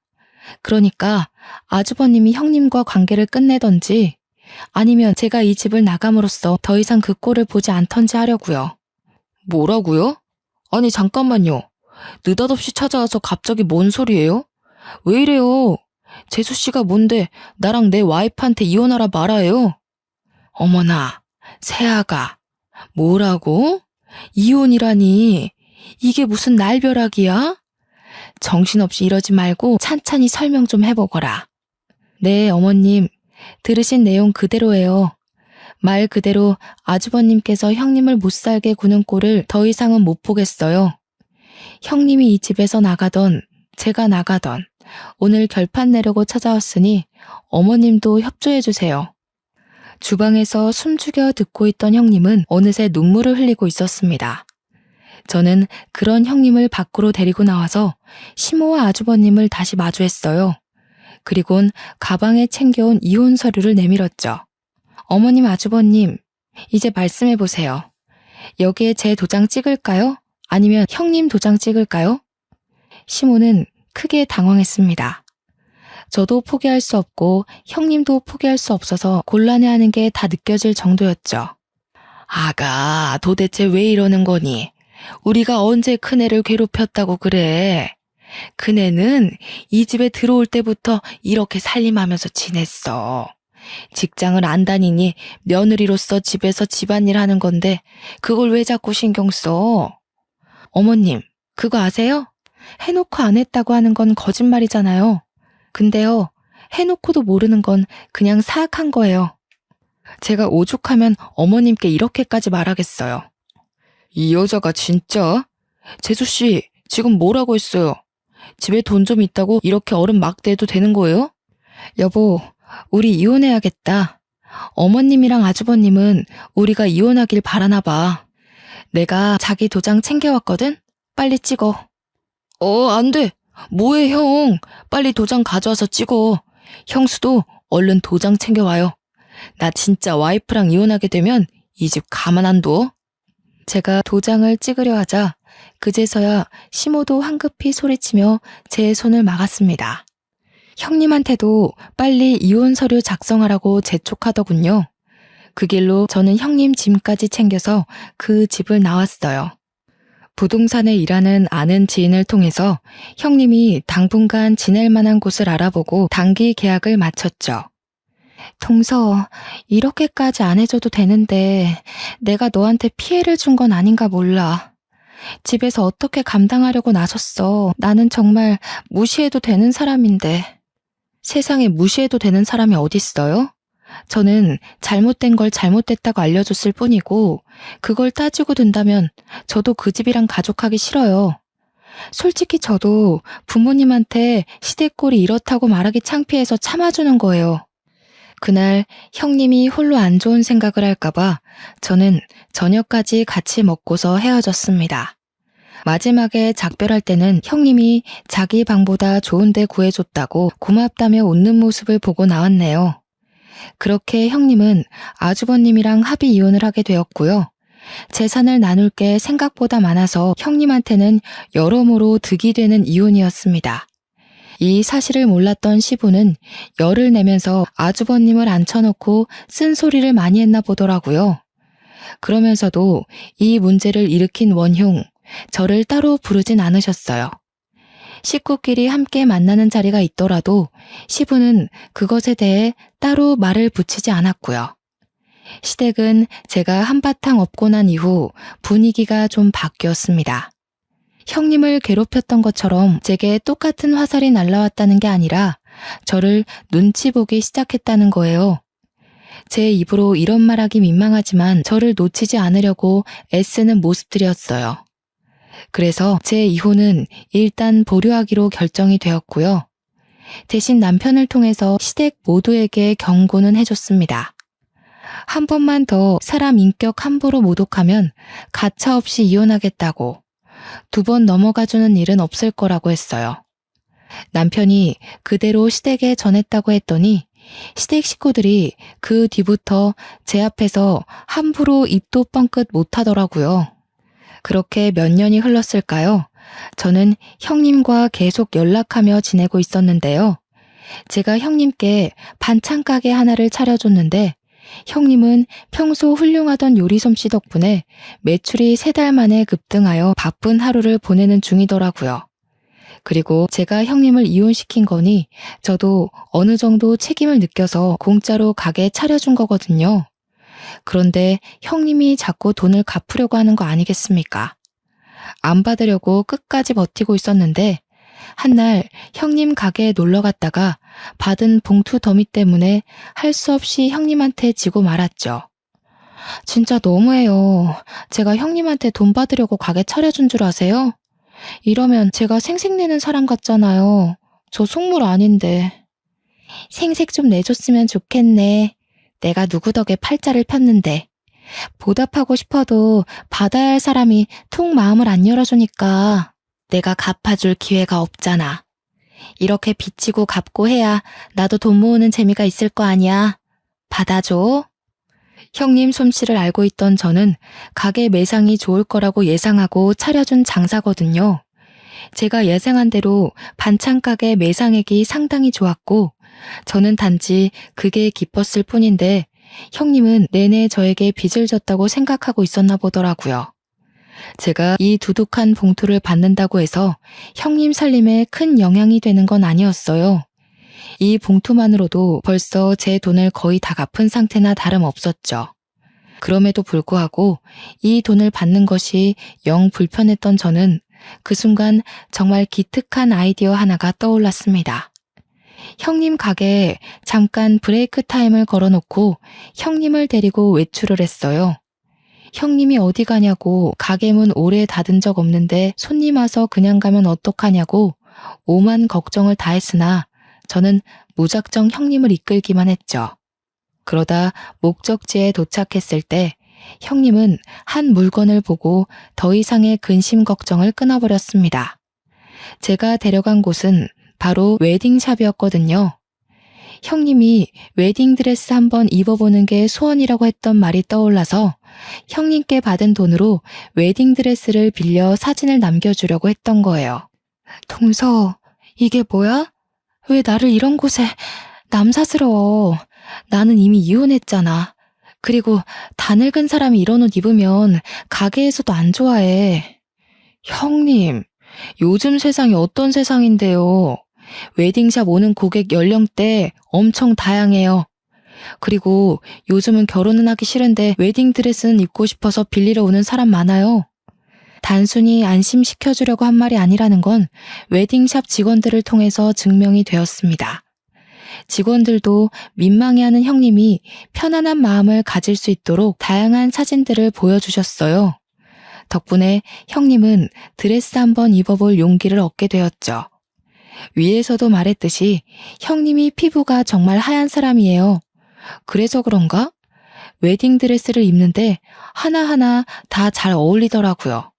그러니까 아주버님이 형님과 관계를 끝내던지 아니면 제가 이 집을 나감으로써 더 이상 그 꼴을 보지 않던지 하려고요. 뭐라고요? 아니 잠깐만요. 느닷없이 찾아와서 갑자기 뭔 소리예요? 왜 이래요? 재수 씨가 뭔데 나랑 내 와이프한테 이혼하라 말아요? 어머나, 새아가. 뭐라고? 이혼이라니. 이게 무슨 날벼락이야? 정신없이 이러지 말고 찬찬히 설명 좀 해보거라. 네, 어머님. 들으신 내용 그대로예요. 말 그대로 아주버님께서 형님을 못살게 구는 꼴을 더 이상은 못 보겠어요. 형님이 이 집에서 나가던 제가 나가던 오늘 결판 내려고 찾아왔으니 어머님도 협조해주세요. 주방에서 숨죽여 듣고 있던 형님은 어느새 눈물을 흘리고 있었습니다. 저는 그런 형님을 밖으로 데리고 나와서 시모와 아주버님을 다시 마주했어요. 그리곤 가방에 챙겨온 이혼 서류를 내밀었죠. 어머님, 아주버님, 이제 말씀해보세요. 여기에 제 도장 찍을까요? 아니면 형님 도장 찍을까요? 시모는 크게 당황했습니다. 저도 포기할 수 없고 형님도 포기할 수 없어서 곤란해하는 게 다 느껴질 정도였죠. 아가, 도대체 왜 이러는 거니? 우리가 언제 큰애를 괴롭혔다고 그래? 큰애는 이 집에 들어올 때부터 이렇게 살림하면서 지냈어. 직장을 안 다니니 며느리로서 집에서 집안일 하는 건데 그걸 왜 자꾸 신경 써? 어머님, 그거 아세요? 해놓고 안 했다고 하는 건 거짓말이잖아요. 근데요, 해놓고도 모르는 건 그냥 사악한 거예요. 제가 오죽하면 어머님께 이렇게까지 말하겠어요. 이 여자가 진짜? 재수씨, 지금 뭐라고 했어요? 집에 돈 좀 있다고 이렇게 어른 막 대도 되는 거예요? 여보, 우리 이혼해야겠다. 어머님이랑 아주버님은 우리가 이혼하길 바라나 봐. 내가 자기 도장 챙겨왔거든? 빨리 찍어. 안 돼. 뭐해, 형. 빨리 도장 가져와서 찍어. 형수도 얼른 도장 챙겨와요. 나 진짜 와이프랑 이혼하게 되면 이 집 가만 안 둬. 제가 도장을 찍으려 하자 그제서야 시모도 황급히 소리치며 제 손을 막았습니다. 형님한테도 빨리 이혼 서류 작성하라고 재촉하더군요. 그 길로 저는 형님 짐까지 챙겨서 그 집을 나왔어요. 부동산에 일하는 아는 지인을 통해서 형님이 당분간 지낼 만한 곳을 알아보고 단기 계약을 마쳤죠. 동서, 이렇게까지 안 해줘도 되는데 내가 너한테 피해를 준 건 아닌가 몰라. 집에서 어떻게 감당하려고 나섰어. 나는 정말 무시해도 되는 사람인데. 세상에 무시해도 되는 사람이 어딨어요? 저는 잘못된 걸 잘못됐다고 알려줬을 뿐이고 그걸 따지고 든다면 저도 그 집이랑 가족하기 싫어요. 솔직히 저도 부모님한테 시댁꼴이 이렇다고 말하기 창피해서 참아주는 거예요. 그날 형님이 홀로 안 좋은 생각을 할까봐 저는 저녁까지 같이 먹고서 헤어졌습니다. 마지막에 작별할 때는 형님이 자기 방보다 좋은 데 구해줬다고 고맙다며 웃는 모습을 보고 나왔네요. 그렇게 형님은 아주버님이랑 합의 이혼을 하게 되었고요. 재산을 나눌 게 생각보다 많아서 형님한테는 여러모로 득이 되는 이혼이었습니다. 이 사실을 몰랐던 시부는 열을 내면서 아주버님을 앉혀놓고 쓴소리를 많이 했나 보더라고요. 그러면서도 이 문제를 일으킨 원흉, 저를 따로 부르진 않으셨어요. 식구끼리 함께 만나는 자리가 있더라도 시부는 그것에 대해 따로 말을 붙이지 않았고요. 시댁은 제가 한바탕 업고 난 이후 분위기가 좀 바뀌었습니다. 형님을 괴롭혔던 것처럼 제게 똑같은 화살이 날라왔다는 게 아니라 저를 눈치 보기 시작했다는 거예요. 제 입으로 이런 말하기 민망하지만 저를 놓치지 않으려고 애쓰는 모습들이었어요. 그래서 제 이혼은 일단 보류하기로 결정이 되었고요. 대신 남편을 통해서 시댁 모두에게 경고는 해줬습니다. 한 번만 더 사람 인격 함부로 모독하면 가차없이 이혼하겠다고, 2번 넘어가주는 일은 없을 거라고 했어요. 남편이 그대로 시댁에 전했다고 했더니 시댁 식구들이 그 뒤부터 제 앞에서 함부로 입도 뻥끗 못하더라고요. 그렇게 몇 년이 흘렀을까요? 저는 형님과 계속 연락하며 지내고 있었는데요. 제가 형님께 반찬 가게 하나를 차려줬는데 형님은 평소 훌륭하던 요리 솜씨 덕분에 매출이 3달 만에 급등하여 바쁜 하루를 보내는 중이더라고요. 그리고 제가 형님을 이혼시킨 거니 저도 어느 정도 책임을 느껴서 공짜로 가게 차려준 거거든요. 그런데 형님이 자꾸 돈을 갚으려고 하는 거 아니겠습니까? 안 받으려고 끝까지 버티고 있었는데 한날 형님 가게에 놀러 갔다가 받은 봉투 더미 때문에 할 수 없이 형님한테 지고 말았죠. 진짜 너무해요. 제가 형님한테 돈 받으려고 가게 차려준 줄 아세요? 이러면 제가 생색내는 사람 같잖아요. 저 속물 아닌데. 생색 좀 내줬으면 좋겠네. 내가 누구 덕에 팔자를 폈는데. 보답하고 싶어도 받아야 할 사람이 통 마음을 안 열어주니까 내가 갚아줄 기회가 없잖아. 이렇게 빚지고 갚고 해야 나도 돈 모으는 재미가 있을 거 아니야. 받아줘. 형님 솜씨를 알고 있던 저는 가게 매상이 좋을 거라고 예상하고 차려준 장사거든요. 제가 예상한 대로 반찬 가게 매상액이 상당히 좋았고 저는 단지 그게 기뻤을 뿐인데 형님은 내내 저에게 빚을 졌다고 생각하고 있었나 보더라고요. 제가 이 두둑한 봉투를 받는다고 해서 형님 살림에 큰 영향이 되는 건 아니었어요. 이 봉투만으로도 벌써 제 돈을 거의 다 갚은 상태나 다름없었죠. 그럼에도 불구하고 이 돈을 받는 것이 영 불편했던 저는 그 순간 정말 기특한 아이디어 하나가 떠올랐습니다. 형님 가게에 잠깐 브레이크 타임을 걸어놓고 형님을 데리고 외출을 했어요. 형님이 어디 가냐고 가게 문 오래 닫은 적 없는데 손님 와서 그냥 가면 어떡하냐고 오만 걱정을 다 했으나 저는 무작정 형님을 이끌기만 했죠. 그러다 목적지에 도착했을 때 형님은 한 물건을 보고 더 이상의 근심 걱정을 끊어버렸습니다. 제가 데려간 곳은 바로 웨딩샵이었거든요. 형님이 웨딩드레스 한번 입어보는 게 소원이라고 했던 말이 떠올라서 형님께 받은 돈으로 웨딩드레스를 빌려 사진을 남겨주려고 했던 거예요. 동서, 이게 뭐야? 왜 나를 이런 곳에 남사스러워. 나는 이미 이혼했잖아. 그리고 다 늙은 사람이 이런 옷 입으면 가게에서도 안 좋아해. 형님, 요즘 세상이 어떤 세상인데요. 웨딩샵 오는 고객 연령대 엄청 다양해요. 그리고 요즘은 결혼은 하기 싫은데 웨딩드레스는 입고 싶어서 빌리러 오는 사람 많아요. 단순히 안심시켜주려고 한 말이 아니라는 건 웨딩샵 직원들을 통해서 증명이 되었습니다. 직원들도 민망해하는 형님이 편안한 마음을 가질 수 있도록 다양한 사진들을 보여주셨어요. 덕분에 형님은 드레스 한번 입어볼 용기를 얻게 되었죠. 위에서도 말했듯이 형님이 피부가 정말 하얀 사람이에요. 그래서 그런가? 웨딩드레스를 입는데 하나하나 다 잘 어울리더라고요.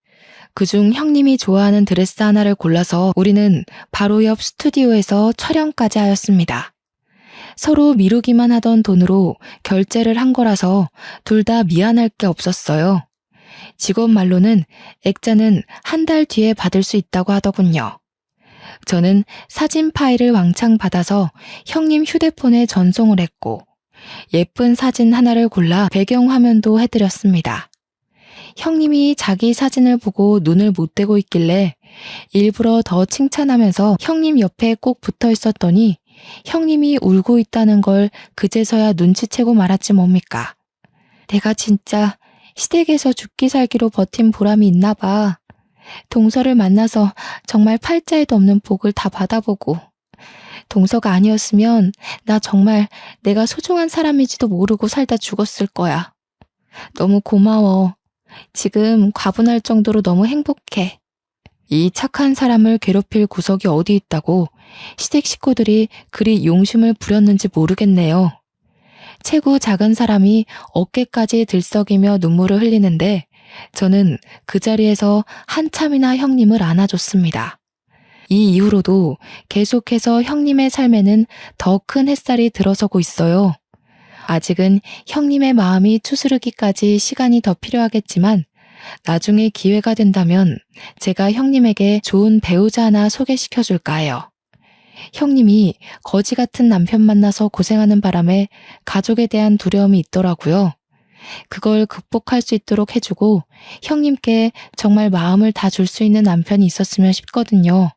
그중 형님이 좋아하는 드레스 하나를 골라서 우리는 바로 옆 스튜디오에서 촬영까지 하였습니다. 서로 미루기만 하던 돈으로 결제를 한 거라서 둘 다 미안할 게 없었어요. 직원 말로는 액자는 한 달 뒤에 받을 수 있다고 하더군요. 저는 사진 파일을 왕창 받아서 형님 휴대폰에 전송을 했고 예쁜 사진 하나를 골라 배경화면도 해드렸습니다. 형님이 자기 사진을 보고 눈을 못 떼고 있길래 일부러 더 칭찬하면서 형님 옆에 꼭 붙어 있었더니 형님이 울고 있다는 걸 그제서야 눈치채고 말았지 뭡니까. 내가 진짜 시댁에서 죽기 살기로 버틴 보람이 있나 봐. 동서를 만나서 정말 팔자에도 없는 복을 다 받아보고 동서가 아니었으면 나 정말 내가 소중한 사람인지도 모르고 살다 죽었을 거야. 너무 고마워. 지금 과분할 정도로 너무 행복해. 이 착한 사람을 괴롭힐 구석이 어디 있다고 시댁 식구들이 그리 용심을 부렸는지 모르겠네요. 체구 작은 사람이 어깨까지 들썩이며 눈물을 흘리는데 저는 그 자리에서 한참이나 형님을 안아줬습니다. 이 이후로도 계속해서 형님의 삶에는 더 큰 햇살이 들어서고 있어요. 아직은 형님의 마음이 추스르기까지 시간이 더 필요하겠지만 나중에 기회가 된다면 제가 형님에게 좋은 배우자 하나 소개시켜 줄까 해요. 형님이 거지 같은 남편 만나서 고생하는 바람에 가족에 대한 두려움이 있더라고요. 그걸 극복할 수 있도록 해주고 형님께 정말 마음을 다 줄 수 있는 남편이 있었으면 싶거든요.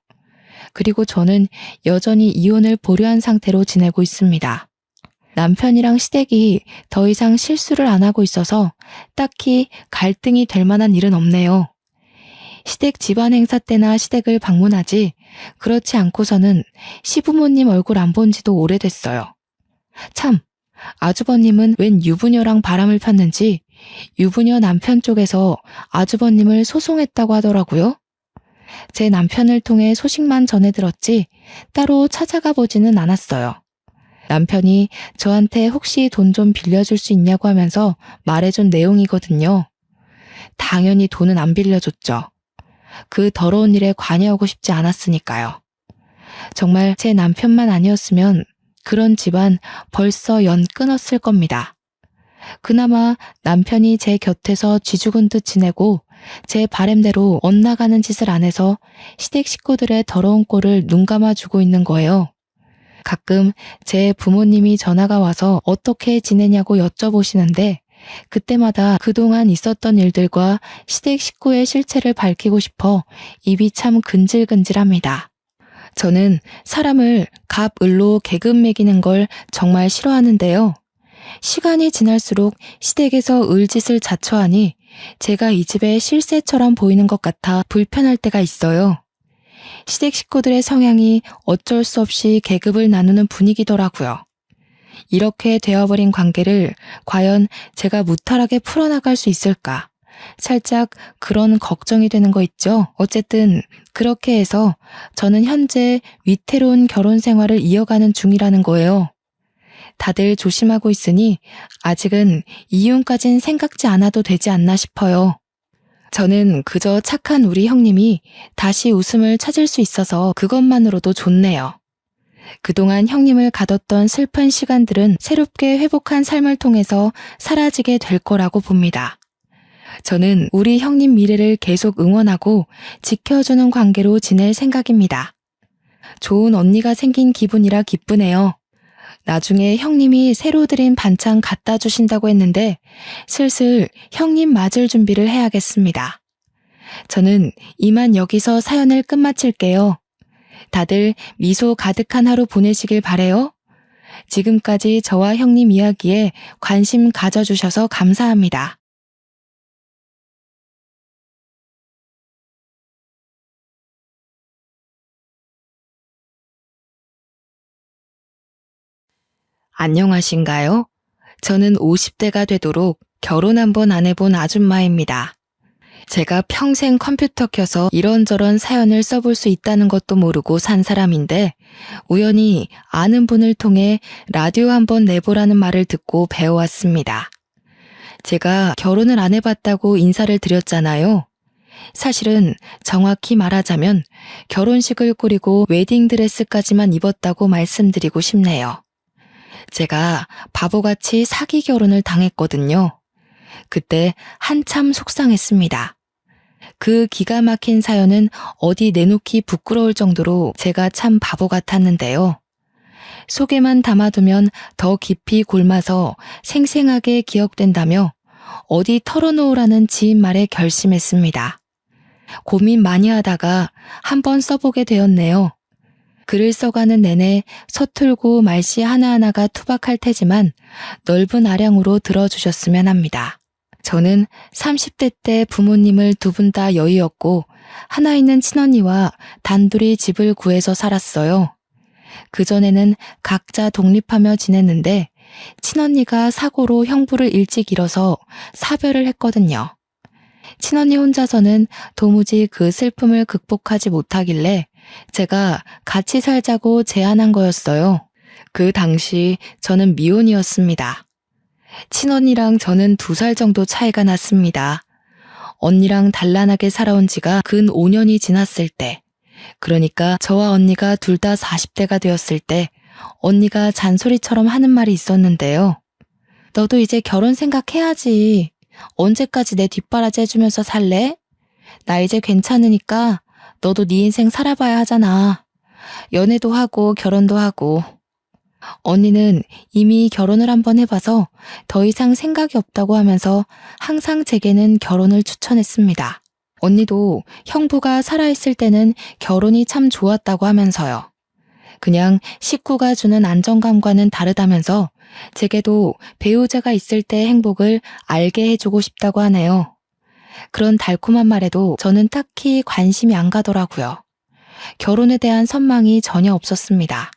그리고 저는 여전히 이혼을 보류한 상태로 지내고 있습니다. 남편이랑 시댁이 더 이상 실수를 안 하고 있어서 딱히 갈등이 될 만한 일은 없네요. 시댁 집안 행사 때나 시댁을 방문하지, 그렇지 않고서는 시부모님 얼굴 안 본 지도 오래됐어요. 참, 아주버님은 웬 유부녀랑 바람을 폈는지 유부녀 남편 쪽에서 아주버님을 소송했다고 하더라고요. 제 남편을 통해 소식만 전해 들었지 따로 찾아가 보지는 않았어요. 남편이 저한테 혹시 돈 좀 빌려줄 수 있냐고 하면서 말해준 내용이거든요. 당연히 돈은 안 빌려줬죠. 그 더러운 일에 관여하고 싶지 않았으니까요. 정말 제 남편만 아니었으면 그런 집안 벌써 연 끊었을 겁니다. 그나마 남편이 제 곁에서 쥐죽은 듯 지내고 제 바램대로 엇나가는 짓을 안 해서 시댁 식구들의 더러운 꼴을 눈감아주고 있는 거예요. 가끔 제 부모님이 전화가 와서 어떻게 지내냐고 여쭤보시는데 그때마다 그동안 있었던 일들과 시댁 식구의 실체를 밝히고 싶어 입이 참 근질근질합니다. 저는 사람을 갑, 을로 계급 매기는 걸 정말 싫어하는데요. 시간이 지날수록 시댁에서 을짓을 자처하니 제가 이 집의 실세처럼 보이는 것 같아 불편할 때가 있어요. 시댁 식구들의 성향이 어쩔 수 없이 계급을 나누는 분위기더라고요. 이렇게 되어버린 관계를 과연 제가 무탈하게 풀어나갈 수 있을까? 살짝 그런 걱정이 되는 거 있죠? 어쨌든 그렇게 해서 저는 현재 위태로운 결혼 생활을 이어가는 중이라는 거예요. 다들 조심하고 있으니 아직은 이혼까진 생각지 않아도 되지 않나 싶어요. 저는 그저 착한 우리 형님이 다시 웃음을 찾을 수 있어서 그것만으로도 좋네요. 그동안 형님을 가뒀던 슬픈 시간들은 새롭게 회복한 삶을 통해서 사라지게 될 거라고 봅니다. 저는 우리 형님 미래를 계속 응원하고 지켜주는 관계로 지낼 생각입니다. 좋은 언니가 생긴 기분이라 기쁘네요. 나중에 형님이 새로 드린 반찬 갖다 주신다고 했는데 슬슬 형님 맞을 준비를 해야겠습니다. 저는 이만 여기서 사연을 끝마칠게요. 다들 미소 가득한 하루 보내시길 바래요. 지금까지 저와 형님 이야기에 관심 가져주셔서 감사합니다. 안녕하신가요? 저는 50대가 되도록 결혼 한 번 안 해본 아줌마입니다. 제가 평생 컴퓨터 켜서 이런저런 사연을 써볼 수 있다는 것도 모르고 산 사람인데 우연히 아는 분을 통해 라디오 한번 내보라는 말을 듣고 배워왔습니다. 제가 결혼을 안 해봤다고 인사를 드렸잖아요. 사실은 정확히 말하자면 결혼식을 꾸리고 웨딩드레스까지만 입었다고 말씀드리고 싶네요. 제가 바보같이 사기 결혼을 당했거든요. 그때 한참 속상했습니다. 그 기가 막힌 사연은 어디 내놓기 부끄러울 정도로 제가 참 바보 같았는데요. 속에만 담아두면 더 깊이 골마서 생생하게 기억된다며 어디 털어놓으라는 지인 말에 결심했습니다. 고민 많이 하다가 한번 써보게 되었네요. 글을 써가는 내내 서툴고 말씨 하나하나가 투박할 테지만 넓은 아량으로 들어주셨으면 합니다. 저는 30대 때 부모님을 두 분 다 여의었고 하나 있는 친언니와 단둘이 집을 구해서 살았어요. 그전에는 각자 독립하며 지냈는데 친언니가 사고로 형부를 일찍 잃어서 사별을 했거든요. 친언니 혼자서는 도무지 그 슬픔을 극복하지 못하길래 제가 같이 살자고 제안한 거였어요. 그 당시 저는 미혼이었습니다. 친언니랑 저는 2살 정도 차이가 났습니다. 언니랑 단란하게 살아온 지가 근 5년이 지났을 때, 그러니까 저와 언니가 둘 다 40대가 되었을 때 언니가 잔소리처럼 하는 말이 있었는데요. 너도 이제 결혼 생각해야지. 언제까지 내 뒷바라지 해주면서 살래? 나 이제 괜찮으니까 너도 네 인생 살아봐야 하잖아. 연애도 하고 결혼도 하고. 언니는 이미 결혼을 한번 해봐서 더 이상 생각이 없다고 하면서 항상 제게는 결혼을 추천했습니다. 언니도 형부가 살아있을 때는 결혼이 참 좋았다고 하면서요. 그냥 식구가 주는 안정감과는 다르다면서 제게도 배우자가 있을 때의 행복을 알게 해주고 싶다고 하네요. 그런 달콤한 말에도 저는 딱히 관심이 안 가더라고요. 결혼에 대한 선망이 전혀 없었습니다.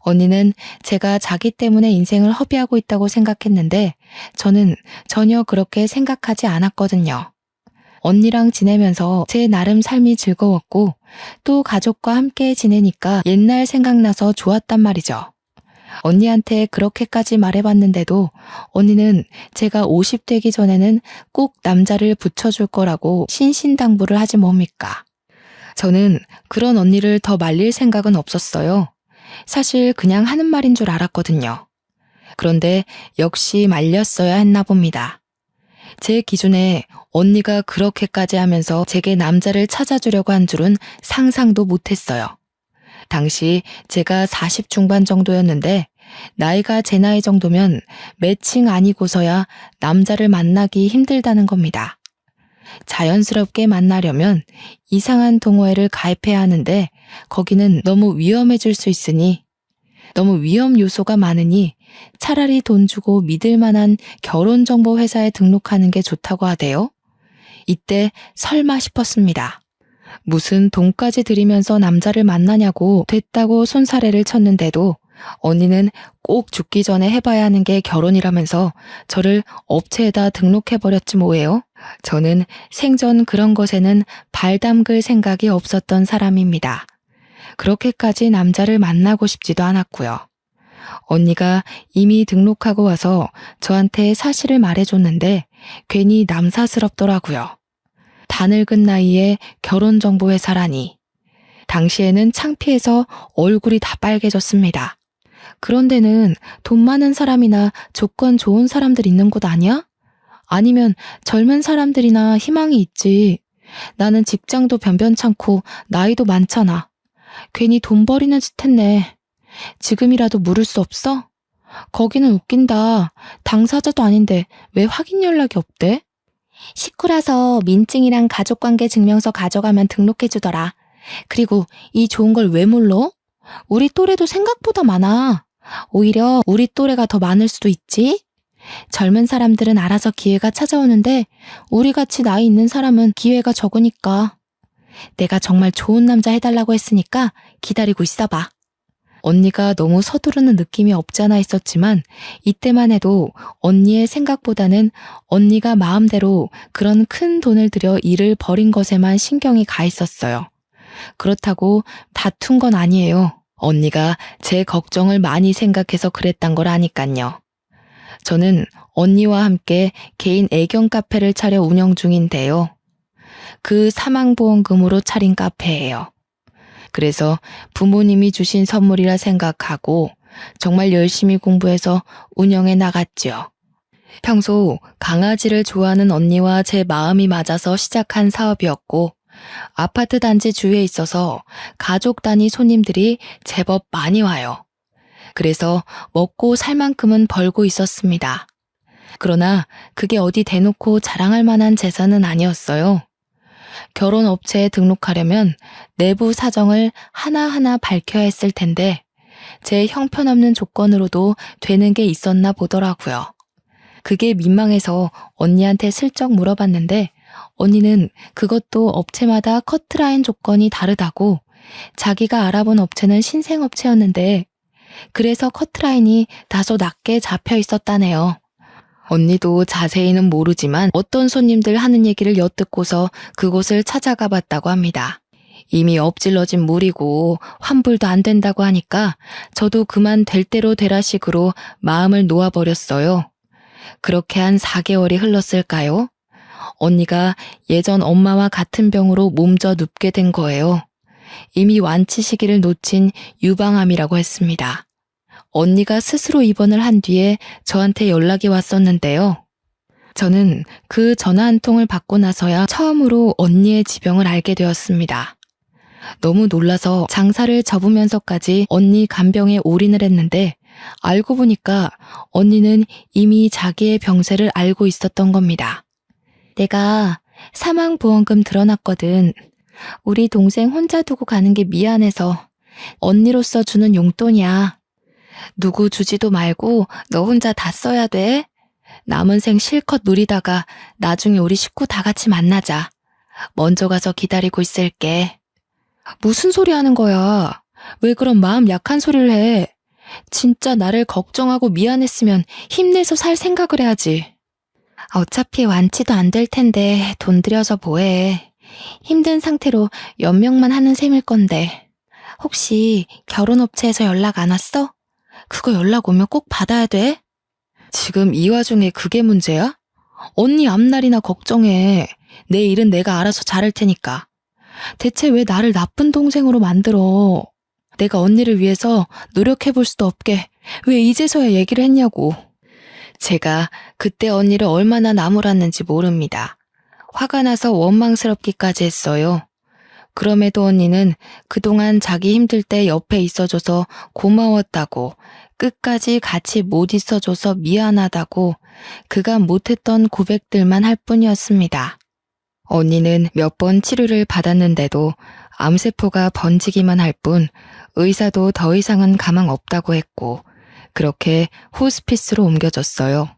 언니는 제가 자기 때문에 인생을 허비하고 있다고 생각했는데 저는 전혀 그렇게 생각하지 않았거든요. 언니랑 지내면서 제 나름 삶이 즐거웠고 또 가족과 함께 지내니까 옛날 생각나서 좋았단 말이죠. 언니한테 그렇게까지 말해봤는데도 언니는 제가 50 되기 전에는 꼭 남자를 붙여줄 거라고 신신당부를 하지 뭡니까? 저는 그런 언니를 더 말릴 생각은 없었어요. 사실 그냥 하는 말인 줄 알았거든요. 그런데 역시 말렸어야 했나 봅니다. 제 기준에 언니가 그렇게까지 하면서 제게 남자를 찾아주려고 한 줄은 상상도 못했어요. 당시 제가 40 중반 정도였는데 나이가 제 나이 정도면 매칭 아니고서야 남자를 만나기 힘들다는 겁니다. 자연스럽게 만나려면 이상한 동호회를 가입해야 하는데 거기는 너무 위험해질 수 있으니 너무 위험 요소가 많으니 차라리 돈 주고 믿을 만한 결혼정보 회사에 등록하는 게 좋다고 하대요. 이때 설마 싶었습니다. 무슨 돈까지 들이면서 남자를 만나냐고 됐다고 손사래를 쳤는데도 언니는 꼭 죽기 전에 해봐야 하는 게 결혼이라면서 저를 업체에다 등록해버렸지 뭐예요. 저는 생전 그런 것에는 발 담글 생각이 없었던 사람입니다. 그렇게까지 남자를 만나고 싶지도 않았고요. 언니가 이미 등록하고 와서 저한테 사실을 말해줬는데 괜히 남사스럽더라고요. 다 늙은 나이에 결혼정보회사라니. 당시에는 창피해서 얼굴이 다 빨개졌습니다. 그런 데는 돈 많은 사람이나 조건 좋은 사람들 있는 곳 아니야? 아니면 젊은 사람들이나 희망이 있지. 나는 직장도 변변찮고 나이도 많잖아. 괜히 돈 버리는 짓 했네. 지금이라도 물을 수 없어? 거기는 웃긴다. 당사자도 아닌데 왜 확인 연락이 없대? 식구라서 민증이랑 가족관계 증명서 가져가면 등록해주더라. 그리고 이 좋은 걸 왜 몰라? 우리 또래도 생각보다 많아. 오히려 우리 또래가 더 많을 수도 있지? 젊은 사람들은 알아서 기회가 찾아오는데 우리같이 나이 있는 사람은 기회가 적으니까. 내가 정말 좋은 남자 해달라고 했으니까 기다리고 있어봐. 언니가 너무 서두르는 느낌이 없지 않아 있었지만 이때만 해도 언니의 생각보다는 언니가 마음대로 그런 큰 돈을 들여 일을 벌인 것에만 신경이 가 있었어요. 그렇다고 다툰 건 아니에요. 언니가 제 걱정을 많이 생각해서 그랬단 걸 아니깐요. 저는 언니와 함께 개인 애견 카페를 차려 운영 중인데요. 그 사망보험금으로 차린 카페예요. 그래서 부모님이 주신 선물이라 생각하고 정말 열심히 공부해서 운영해 나갔죠. 평소 강아지를 좋아하는 언니와 제 마음이 맞아서 시작한 사업이었고 아파트 단지 주위에 있어서 가족 단위 손님들이 제법 많이 와요. 그래서 먹고 살 만큼은 벌고 있었습니다. 그러나 그게 어디 대놓고 자랑할 만한 재산은 아니었어요. 결혼업체에 등록하려면 내부 사정을 하나하나 밝혀야 했을 텐데 제 형편없는 조건으로도 되는 게 있었나 보더라고요. 그게 민망해서 언니한테 슬쩍 물어봤는데 언니는 그것도 업체마다 커트라인 조건이 다르다고 자기가 알아본 업체는 신생업체였는데 그래서 커트라인이 다소 낮게 잡혀 있었다네요. 언니도 자세히는 모르지만 어떤 손님들 하는 얘기를 엿듣고서 그곳을 찾아가 봤다고 합니다. 이미 엎질러진 물이고 환불도 안 된다고 하니까 저도 그만 될 대로 되라 식으로 마음을 놓아버렸어요. 그렇게 한 4개월이 흘렀을까요? 언니가 예전 엄마와 같은 병으로 몸져 눕게 된 거예요. 이미 완치 시기를 놓친 유방암이라고 했습니다. 언니가 스스로 입원을 한 뒤에 저한테 연락이 왔었는데요. 저는 그 전화 한 통을 받고 나서야 처음으로 언니의 지병을 알게 되었습니다. 너무 놀라서 장사를 접으면서까지 언니 간병에 올인을 했는데 알고 보니까 언니는 이미 자기의 병세를 알고 있었던 겁니다. 내가 사망보험금 들어놨거든. 우리 동생 혼자 두고 가는 게 미안해서 언니로서 주는 용돈이야. 누구 주지도 말고 너 혼자 다 써야 돼. 남은 생 실컷 누리다가 나중에 우리 식구 다 같이 만나자. 먼저 가서 기다리고 있을게. 무슨 소리 하는 거야? 왜 그런 마음 약한 소리를 해? 진짜 나를 걱정하고 미안했으면 힘내서 살 생각을 해야지. 어차피 완치도 안 될 텐데 돈 들여서 뭐해. 힘든 상태로 연명만 하는 셈일 건데. 혹시 결혼업체에서 연락 안 왔어? 그거 연락 오면 꼭 받아야 돼? 지금 이 와중에 그게 문제야? 언니 앞날이나 걱정해. 내 일은 내가 알아서 잘할 테니까. 대체 왜 나를 나쁜 동생으로 만들어? 내가 언니를 위해서 노력해볼 수도 없게 왜 이제서야 얘기를 했냐고. 제가 그때 언니를 얼마나 나무랐는지 모릅니다. 화가 나서 원망스럽기까지 했어요. 그럼에도 언니는 그동안 자기 힘들 때 옆에 있어줘서 고마웠다고, 끝까지 같이 못 있어줘서 미안하다고 그간 못했던 고백들만 할 뿐이었습니다. 언니는 몇 번 치료를 받았는데도 암세포가 번지기만 할 뿐 의사도 더 이상은 가망 없다고 했고 그렇게 호스피스로 옮겨졌어요.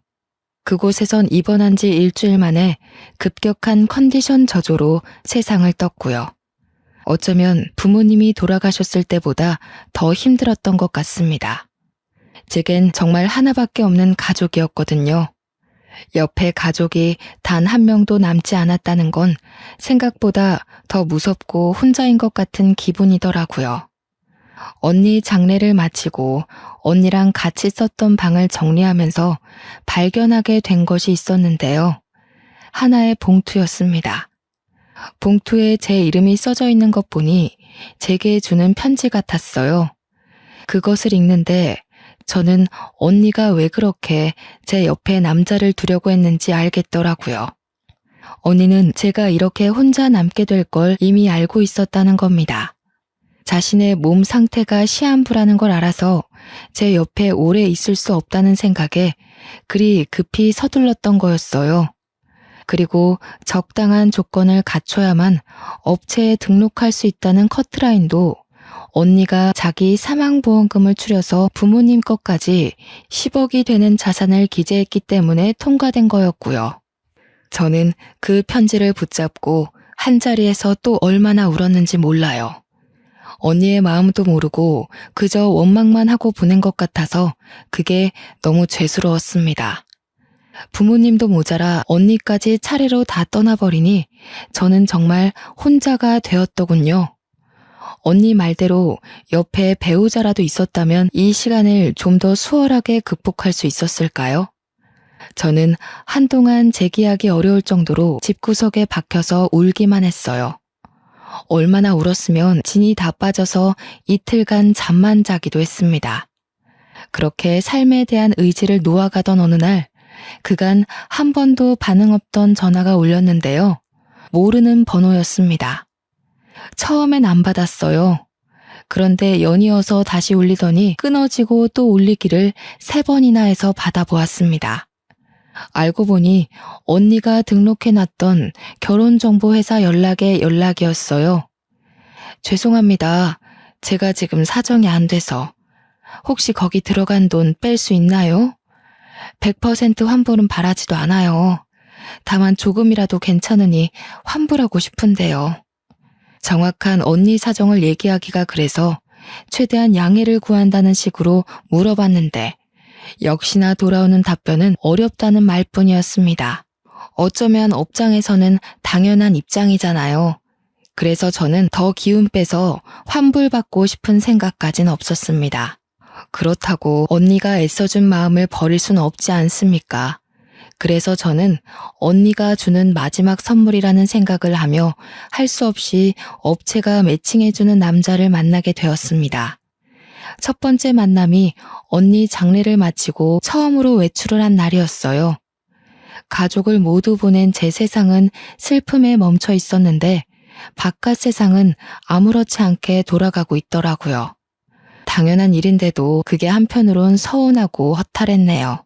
그곳에선 입원한 지 일주일 만에 급격한 컨디션 저조로 세상을 떴고요. 어쩌면 부모님이 돌아가셨을 때보다 더 힘들었던 것 같습니다. 제겐 정말 하나밖에 없는 가족이었거든요. 옆에 가족이 단 한 명도 남지 않았다는 건 생각보다 더 무섭고 혼자인 것 같은 기분이더라고요. 언니 장례를 마치고 언니랑 같이 썼던 방을 정리하면서 발견하게 된 것이 있었는데요. 하나의 봉투였습니다. 봉투에 제 이름이 써져 있는 것 보니 제게 주는 편지 같았어요. 그것을 읽는데 저는 언니가 왜 그렇게 제 옆에 남자를 두려고 했는지 알겠더라고요. 언니는 제가 이렇게 혼자 남게 될 걸 이미 알고 있었다는 겁니다. 자신의 몸 상태가 시한부라는 걸 알아서 제 옆에 오래 있을 수 없다는 생각에 그리 급히 서둘렀던 거였어요. 그리고 적당한 조건을 갖춰야만 업체에 등록할 수 있다는 커트라인도 언니가 자기 사망보험금을 추려서 부모님 것까지 10억이 되는 자산을 기재했기 때문에 통과된 거였고요. 저는 그 편지를 붙잡고 한자리에서 또 얼마나 울었는지 몰라요. 언니의 마음도 모르고 그저 원망만 하고 보낸 것 같아서 그게 너무 죄스러웠습니다. 부모님도 모자라 언니까지 차례로 다 떠나버리니 저는 정말 혼자가 되었더군요. 언니 말대로 옆에 배우자라도 있었다면 이 시간을 좀 더 수월하게 극복할 수 있었을까요? 저는 한동안 재기하기 어려울 정도로 집구석에 박혀서 울기만 했어요. 얼마나 울었으면 진이 다 빠져서 이틀간 잠만 자기도 했습니다. 그렇게 삶에 대한 의지를 놓아가던 어느 날 그간 한 번도 반응 없던 전화가 울렸는데요. 모르는 번호였습니다. 처음엔 안 받았어요. 그런데 연이어서 다시 울리더니 끊어지고 또 울리기를 3번이나 해서 받아보았습니다. 알고 보니 언니가 등록해놨던 결혼정보회사 연락의 연락이었어요. 죄송합니다. 제가 지금 사정이 안 돼서. 혹시 거기 들어간 돈 뺄 수 있나요? 100% 환불은 바라지도 않아요. 다만 조금이라도 괜찮으니 환불하고 싶은데요. 정확한 언니 사정을 얘기하기가 그래서 최대한 양해를 구한다는 식으로 물어봤는데 역시나 돌아오는 답변은 어렵다는 말뿐이었습니다. 어쩌면 업장에서는 당연한 입장이잖아요. 그래서 저는 더 기운 빼서 환불받고 싶은 생각까진 없었습니다. 그렇다고 언니가 애써준 마음을 버릴 수는 없지 않습니까? 그래서 저는 언니가 주는 마지막 선물이라는 생각을 하며 할 수 없이 업체가 매칭해주는 남자를 만나게 되었습니다. 첫 번째 만남이 언니 장례를 마치고 처음으로 외출을 한 날이었어요. 가족을 모두 보낸 제 세상은 슬픔에 멈춰 있었는데 바깥 세상은 아무렇지 않게 돌아가고 있더라고요. 당연한 일인데도 그게 한편으론 서운하고 허탈했네요.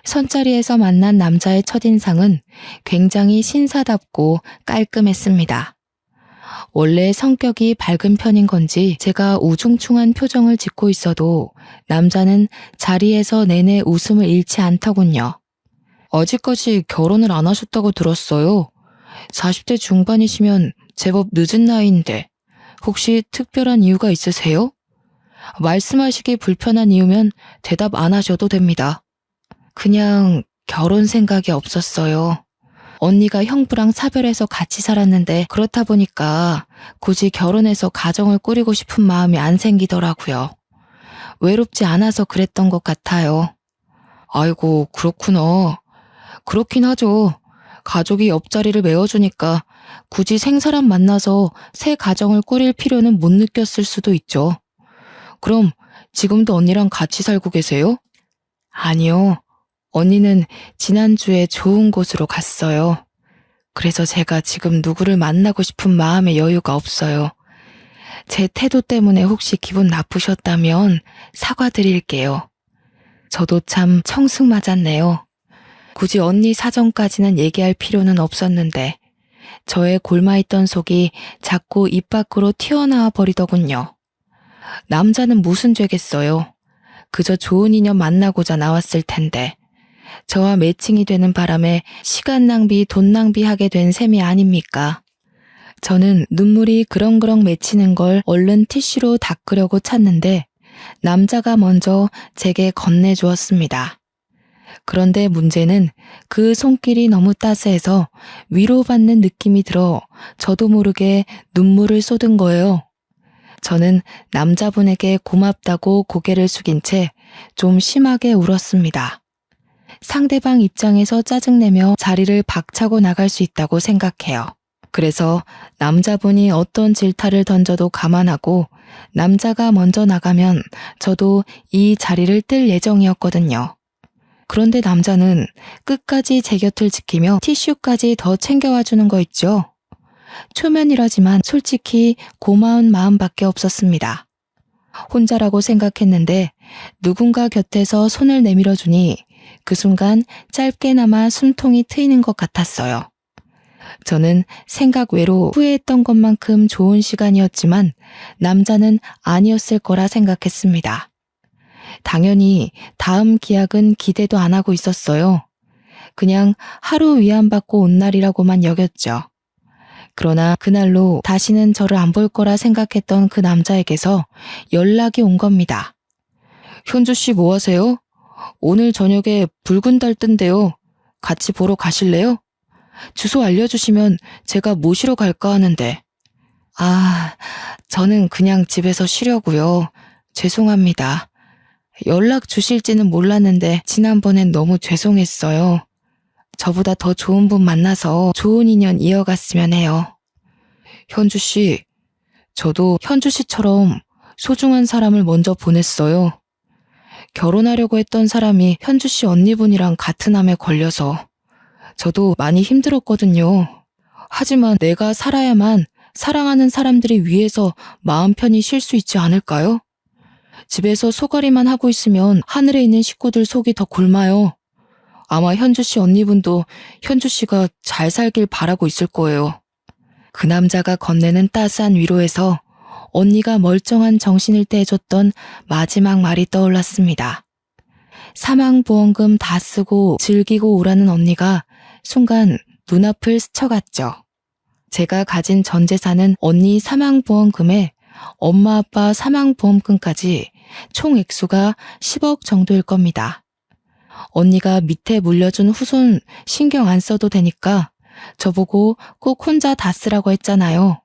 선자리에서 만난 남자의 첫인상은 굉장히 신사답고 깔끔했습니다. 원래 성격이 밝은 편인 건지 제가 우중충한 표정을 짓고 있어도 남자는 자리에서 내내 웃음을 잃지 않더군요. 아직까지 결혼을 안 하셨다고 들었어요. 40대 중반이시면 제법 늦은 나이인데 혹시 특별한 이유가 있으세요? 말씀하시기 불편한 이유면 대답 안 하셔도 됩니다. 그냥 결혼 생각이 없었어요. 언니가 형부랑 사별해서 같이 살았는데 그렇다 보니까 굳이 결혼해서 가정을 꾸리고 싶은 마음이 안 생기더라고요. 외롭지 않아서 그랬던 것 같아요. 아이고, 그렇구나. 그렇긴 하죠. 가족이 옆자리를 메워주니까 굳이 생사람 만나서 새 가정을 꾸릴 필요는 못 느꼈을 수도 있죠. 그럼 지금도 언니랑 같이 살고 계세요? 아니요. 언니는 지난주에 좋은 곳으로 갔어요. 그래서 제가 지금 누구를 만나고 싶은 마음의 여유가 없어요. 제 태도 때문에 혹시 기분 나쁘셨다면 사과드릴게요. 저도 참 청승 맞았네요. 굳이 언니 사정까지는 얘기할 필요는 없었는데 저의 골마있던 속이 자꾸 입 밖으로 튀어나와 버리더군요. 남자는 무슨 죄겠어요. 그저 좋은 인연 만나고자 나왔을 텐데 저와 매칭이 되는 바람에 시간 낭비, 돈 낭비하게 된 셈이 아닙니까? 저는 눈물이 그렁그렁 맺히는 걸 얼른 티슈로 닦으려고 찾는데 남자가 먼저 제게 건네주었습니다. 그런데 문제는 그 손길이 너무 따스해서 위로받는 느낌이 들어 저도 모르게 눈물을 쏟은 거예요. 저는 남자분에게 고맙다고 고개를 숙인 채 좀 심하게 울었습니다. 상대방 입장에서 짜증내며 자리를 박차고 나갈 수 있다고 생각해요. 그래서 남자분이 어떤 질타를 던져도 감안하고 남자가 먼저 나가면 저도 이 자리를 뜰 예정이었거든요. 그런데 남자는 끝까지 제 곁을 지키며 티슈까지 더 챙겨와 주는 거 있죠. 초면이라지만 솔직히 고마운 마음밖에 없었습니다. 혼자라고 생각했는데 누군가 곁에서 손을 내밀어 주니 그 순간 짧게나마 숨통이 트이는 것 같았어요. 저는 생각 외로 후회했던 것만큼 좋은 시간이었지만 남자는 아니었을 거라 생각했습니다. 당연히 다음 기약은 기대도 안 하고 있었어요. 그냥 하루 위안받고 온 날이라고만 여겼죠. 그러나 그날로 다시는 저를 안 볼 거라 생각했던 그 남자에게서 연락이 온 겁니다. 현주 씨 뭐 하세요? 오늘 저녁에 붉은 달 뜬대요. 같이 보러 가실래요? 주소 알려주시면 제가 모시러 갈까 하는데. 저는 그냥 집에서 쉬려고요. 죄송합니다. 연락 주실지는 몰랐는데 지난번엔 너무 죄송했어요. 저보다 더 좋은 분 만나서 좋은 인연 이어갔으면 해요. 현주 씨, 저도 현주 씨처럼 소중한 사람을 먼저 보냈어요. 결혼하려고 했던 사람이 현주 씨 언니분이랑 같은 암에 걸려서 저도 많이 힘들었거든요. 하지만 내가 살아야만 사랑하는 사람들이 위해서 마음 편히 쉴 수 있지 않을까요? 집에서 소가리만 하고 있으면 하늘에 있는 식구들 속이 더 곪아요. 아마 현주 씨 언니분도 현주 씨가 잘 살길 바라고 있을 거예요. 그 남자가 건네는 따스한 위로에서 언니가 멀쩡한 정신일 때 해줬던 마지막 말이 떠올랐습니다. 사망보험금 다 쓰고 즐기고 오라는 언니가 순간 눈앞을 스쳐갔죠. 제가 가진 전 재산은 언니 사망보험금에 엄마 아빠 사망보험금까지 총 액수가 10억 정도일 겁니다. 언니가 밑에 물려준 후손 신경 안 써도 되니까 저보고 꼭 혼자 다 쓰라고 했잖아요.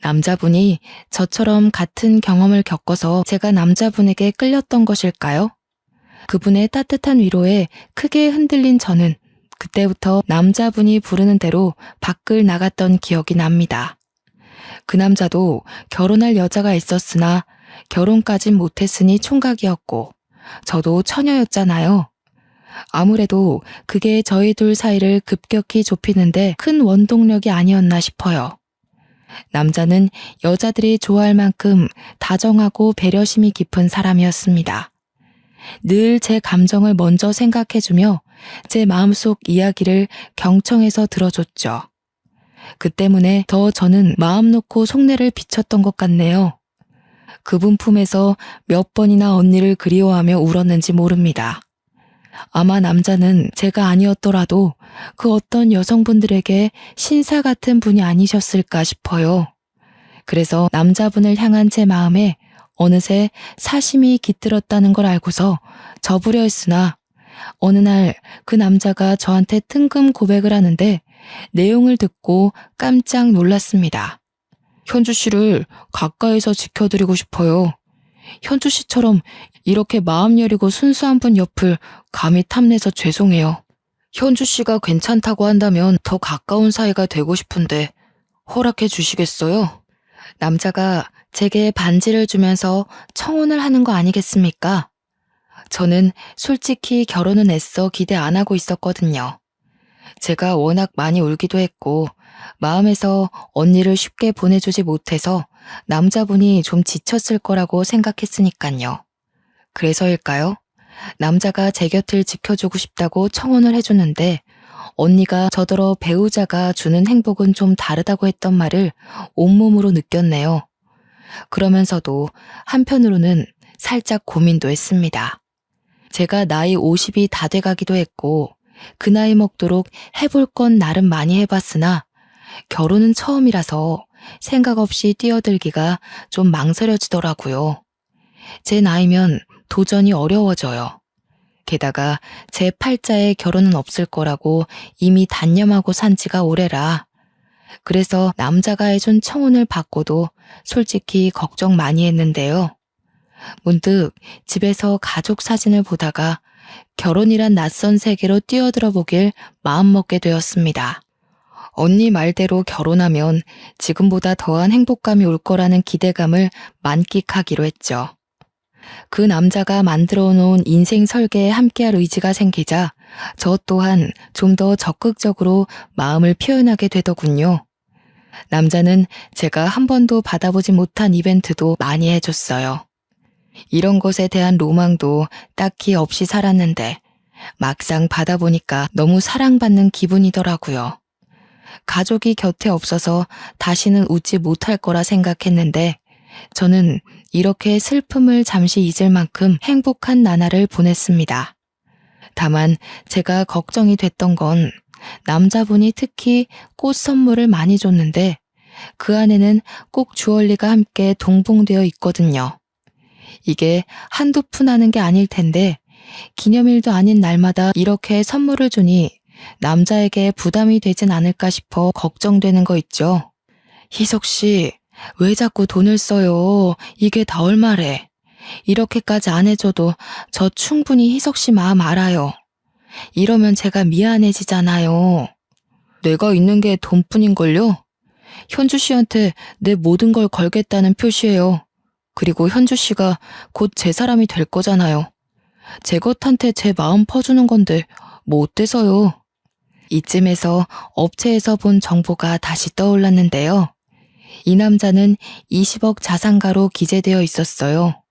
남자분이 저처럼 같은 경험을 겪어서 제가 남자분에게 끌렸던 것일까요? 그분의 따뜻한 위로에 크게 흔들린 저는 그때부터 남자분이 부르는 대로 밖을 나갔던 기억이 납니다. 그 남자도 결혼할 여자가 있었으나 결혼까진 못했으니 총각이었고 저도 처녀였잖아요. 아무래도 그게 저희 둘 사이를 급격히 좁히는데 큰 원동력이 아니었나 싶어요. 남자는 여자들이 좋아할 만큼 다정하고 배려심이 깊은 사람이었습니다. 늘 제 감정을 먼저 생각해주며 제 마음속 이야기를 경청해서 들어줬죠. 그 때문에 더 저는 마음 놓고 속내를 비쳤던 것 같네요. 그분 품에서 몇 번이나 언니를 그리워하며 울었는지 모릅니다. 아마 남자는 제가 아니었더라도 그 어떤 여성분들에게 신사 같은 분이 아니셨을까 싶어요. 그래서 남자분을 향한 제 마음에 어느새 사심이 깃들었다는 걸 알고서 접으려 했으나 어느 날 그 남자가 저한테 뜬금 고백을 하는데 내용을 듣고 깜짝 놀랐습니다. 현주 씨를 가까이서 지켜드리고 싶어요. 현주 씨처럼 이렇게 마음 여리고 순수한 분 옆을 감히 탐내서 죄송해요. 현주 씨가 괜찮다고 한다면 더 가까운 사이가 되고 싶은데 허락해 주시겠어요? 남자가 제게 반지를 주면서 청혼을 하는 거 아니겠습니까? 저는 솔직히 결혼은 애써 기대 안 하고 있었거든요. 제가 워낙 많이 울기도 했고 마음에서 언니를 쉽게 보내주지 못해서 남자분이 좀 지쳤을 거라고 생각했으니까요. 그래서일까요? 남자가 제 곁을 지켜주고 싶다고 청혼을 해주는데 언니가 저더러 배우자가 주는 행복은 좀 다르다고 했던 말을 온몸으로 느꼈네요. 그러면서도 한편으로는 살짝 고민도 했습니다. 제가 나이 50이 다 돼가기도 했고 그 나이 먹도록 해볼 건 나름 많이 해봤으나 결혼은 처음이라서 생각 없이 뛰어들기가 좀 망설여지더라고요. 제 나이면 도전이 어려워져요. 게다가 제 팔자에 결혼은 없을 거라고 이미 단념하고 산 지가 오래라. 그래서 남자가 해준 청혼을 받고도 솔직히 걱정 많이 했는데요. 문득 집에서 가족 사진을 보다가 결혼이란 낯선 세계로 뛰어들어 보길 마음먹게 되었습니다. 언니 말대로 결혼하면 지금보다 더한 행복감이 올 거라는 기대감을 만끽하기로 했죠. 그 남자가 만들어 놓은 인생 설계에 함께할 의지가 생기자 저 또한 좀 더 적극적으로 마음을 표현하게 되더군요. 남자는 제가 한 번도 받아보지 못한 이벤트도 많이 해줬어요. 이런 것에 대한 로망도 딱히 없이 살았는데 막상 받아보니까 너무 사랑받는 기분이더라고요. 가족이 곁에 없어서 다시는 웃지 못할 거라 생각했는데 저는 이렇게 슬픔을 잠시 잊을 만큼 행복한 나날을 보냈습니다. 다만 제가 걱정이 됐던 건 남자분이 특히 꽃 선물을 많이 줬는데 그 안에는 꼭 주얼리가 함께 동봉되어 있거든요. 이게 한두 푼 하는 게 아닐 텐데 기념일도 아닌 날마다 이렇게 선물을 주니 남자에게 부담이 되진 않을까 싶어 걱정되는 거 있죠. 희석 씨, 왜 자꾸 돈을 써요? 이게 다 얼마래? 이렇게까지 안 해줘도 저 충분히 희석 씨 마음 알아요. 이러면 제가 미안해지잖아요. 내가 있는 게 돈뿐인걸요? 현주 씨한테 내 모든 걸 걸겠다는 표시예요. 그리고 현주 씨가 곧 제 사람이 될 거잖아요. 제 것한테 제 마음 퍼주는 건데 뭐 어때서요? 이쯤에서 업체에서 본 정보가 다시 떠올랐는데요. 이 남자는 20억 자산가로 기재되어 있었어요.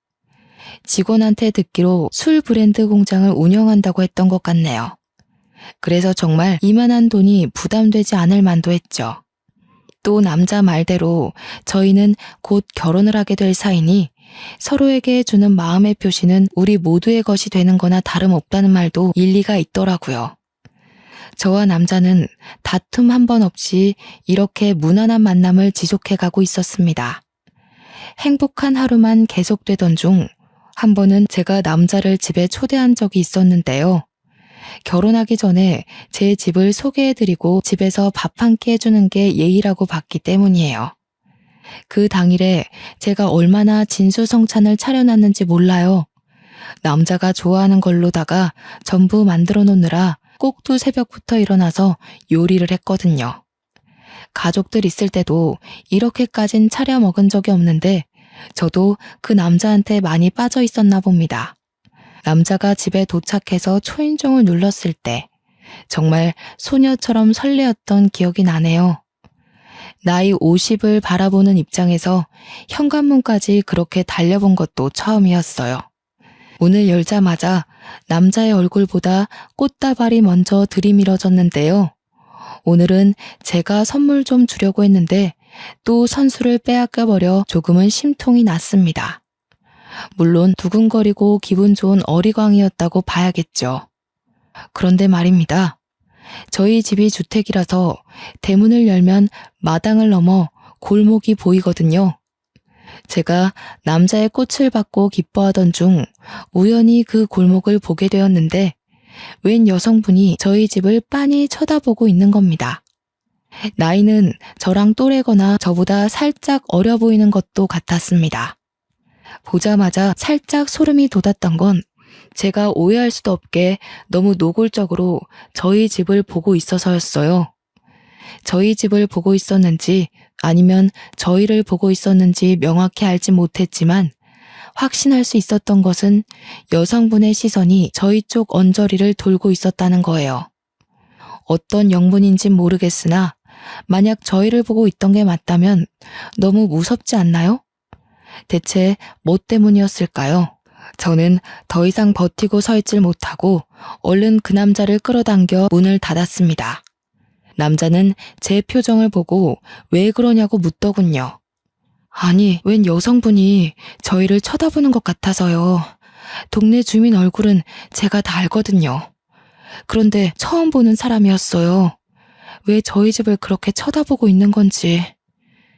직원한테 듣기로 술 브랜드 공장을 운영한다고 했던 것 같네요. 그래서 정말 이만한 돈이 부담되지 않을 만도 했죠. 또 남자 말대로 저희는 곧 결혼을 하게 될 사이니 서로에게 주는 마음의 표시는 우리 모두의 것이 되는 거나 다름없다는 말도 일리가 있더라고요. 저와 남자는 다툼 한 번 없이 이렇게 무난한 만남을 지속해가고 있었습니다. 행복한 하루만 계속되던 중 한 번은 제가 남자를 집에 초대한 적이 있었는데요. 결혼하기 전에 제 집을 소개해드리고 집에서 밥 한 끼 해주는 게 예의라고 봤기 때문이에요. 그 당일에 제가 얼마나 진수성찬을 차려놨는지 몰라요. 남자가 좋아하는 걸로다가 전부 만들어 놓느라 꼭두 새벽부터 일어나서 요리를 했거든요. 가족들 있을 때도 이렇게까진 차려 먹은 적이 없는데 저도 그 남자한테 많이 빠져 있었나 봅니다. 남자가 집에 도착해서 초인종을 눌렀을 때 정말 소녀처럼 설레었던 기억이 나네요. 나이 50을 바라보는 입장에서 현관문까지 그렇게 달려본 것도 처음이었어요. 문을 열자마자 남자의 얼굴보다 꽃다발이 먼저 들이밀어졌는데요. 오늘은 제가 선물 좀 주려고 했는데 또 선수를 빼앗겨버려 조금은 심통이 났습니다. 물론 두근거리고 기분 좋은 어리광이었다고 봐야겠죠. 그런데 말입니다. 저희 집이 주택이라서 대문을 열면 마당을 넘어 골목이 보이거든요. 제가 남자의 꽃을 받고 기뻐하던 중 우연히 그 골목을 보게 되었는데 웬 여성분이 저희 집을 빤히 쳐다보고 있는 겁니다. 나이는 저랑 또래거나 저보다 살짝 어려 보이는 것도 같았습니다. 보자마자 살짝 소름이 돋았던 건 제가 오해할 수도 없게 너무 노골적으로 저희 집을 보고 있어서였어요. 저희 집을 보고 있었는지 아니면 저희를 보고 있었는지 명확히 알지 못했지만 확신할 수 있었던 것은 여성분의 시선이 저희 쪽 언저리를 돌고 있었다는 거예요. 어떤 영문인진 모르겠으나 만약 저희를 보고 있던 게 맞다면 너무 무섭지 않나요? 대체 뭐 때문이었을까요? 저는 더 이상 버티고 서 있질 못하고 얼른 그 남자를 끌어당겨 문을 닫았습니다. 남자는 제 표정을 보고 왜 그러냐고 묻더군요. 아니, 웬 여성분이 저희를 쳐다보는 것 같아서요. 동네 주민 얼굴은 제가 다 알거든요. 그런데 처음 보는 사람이었어요. 왜 저희 집을 그렇게 쳐다보고 있는 건지.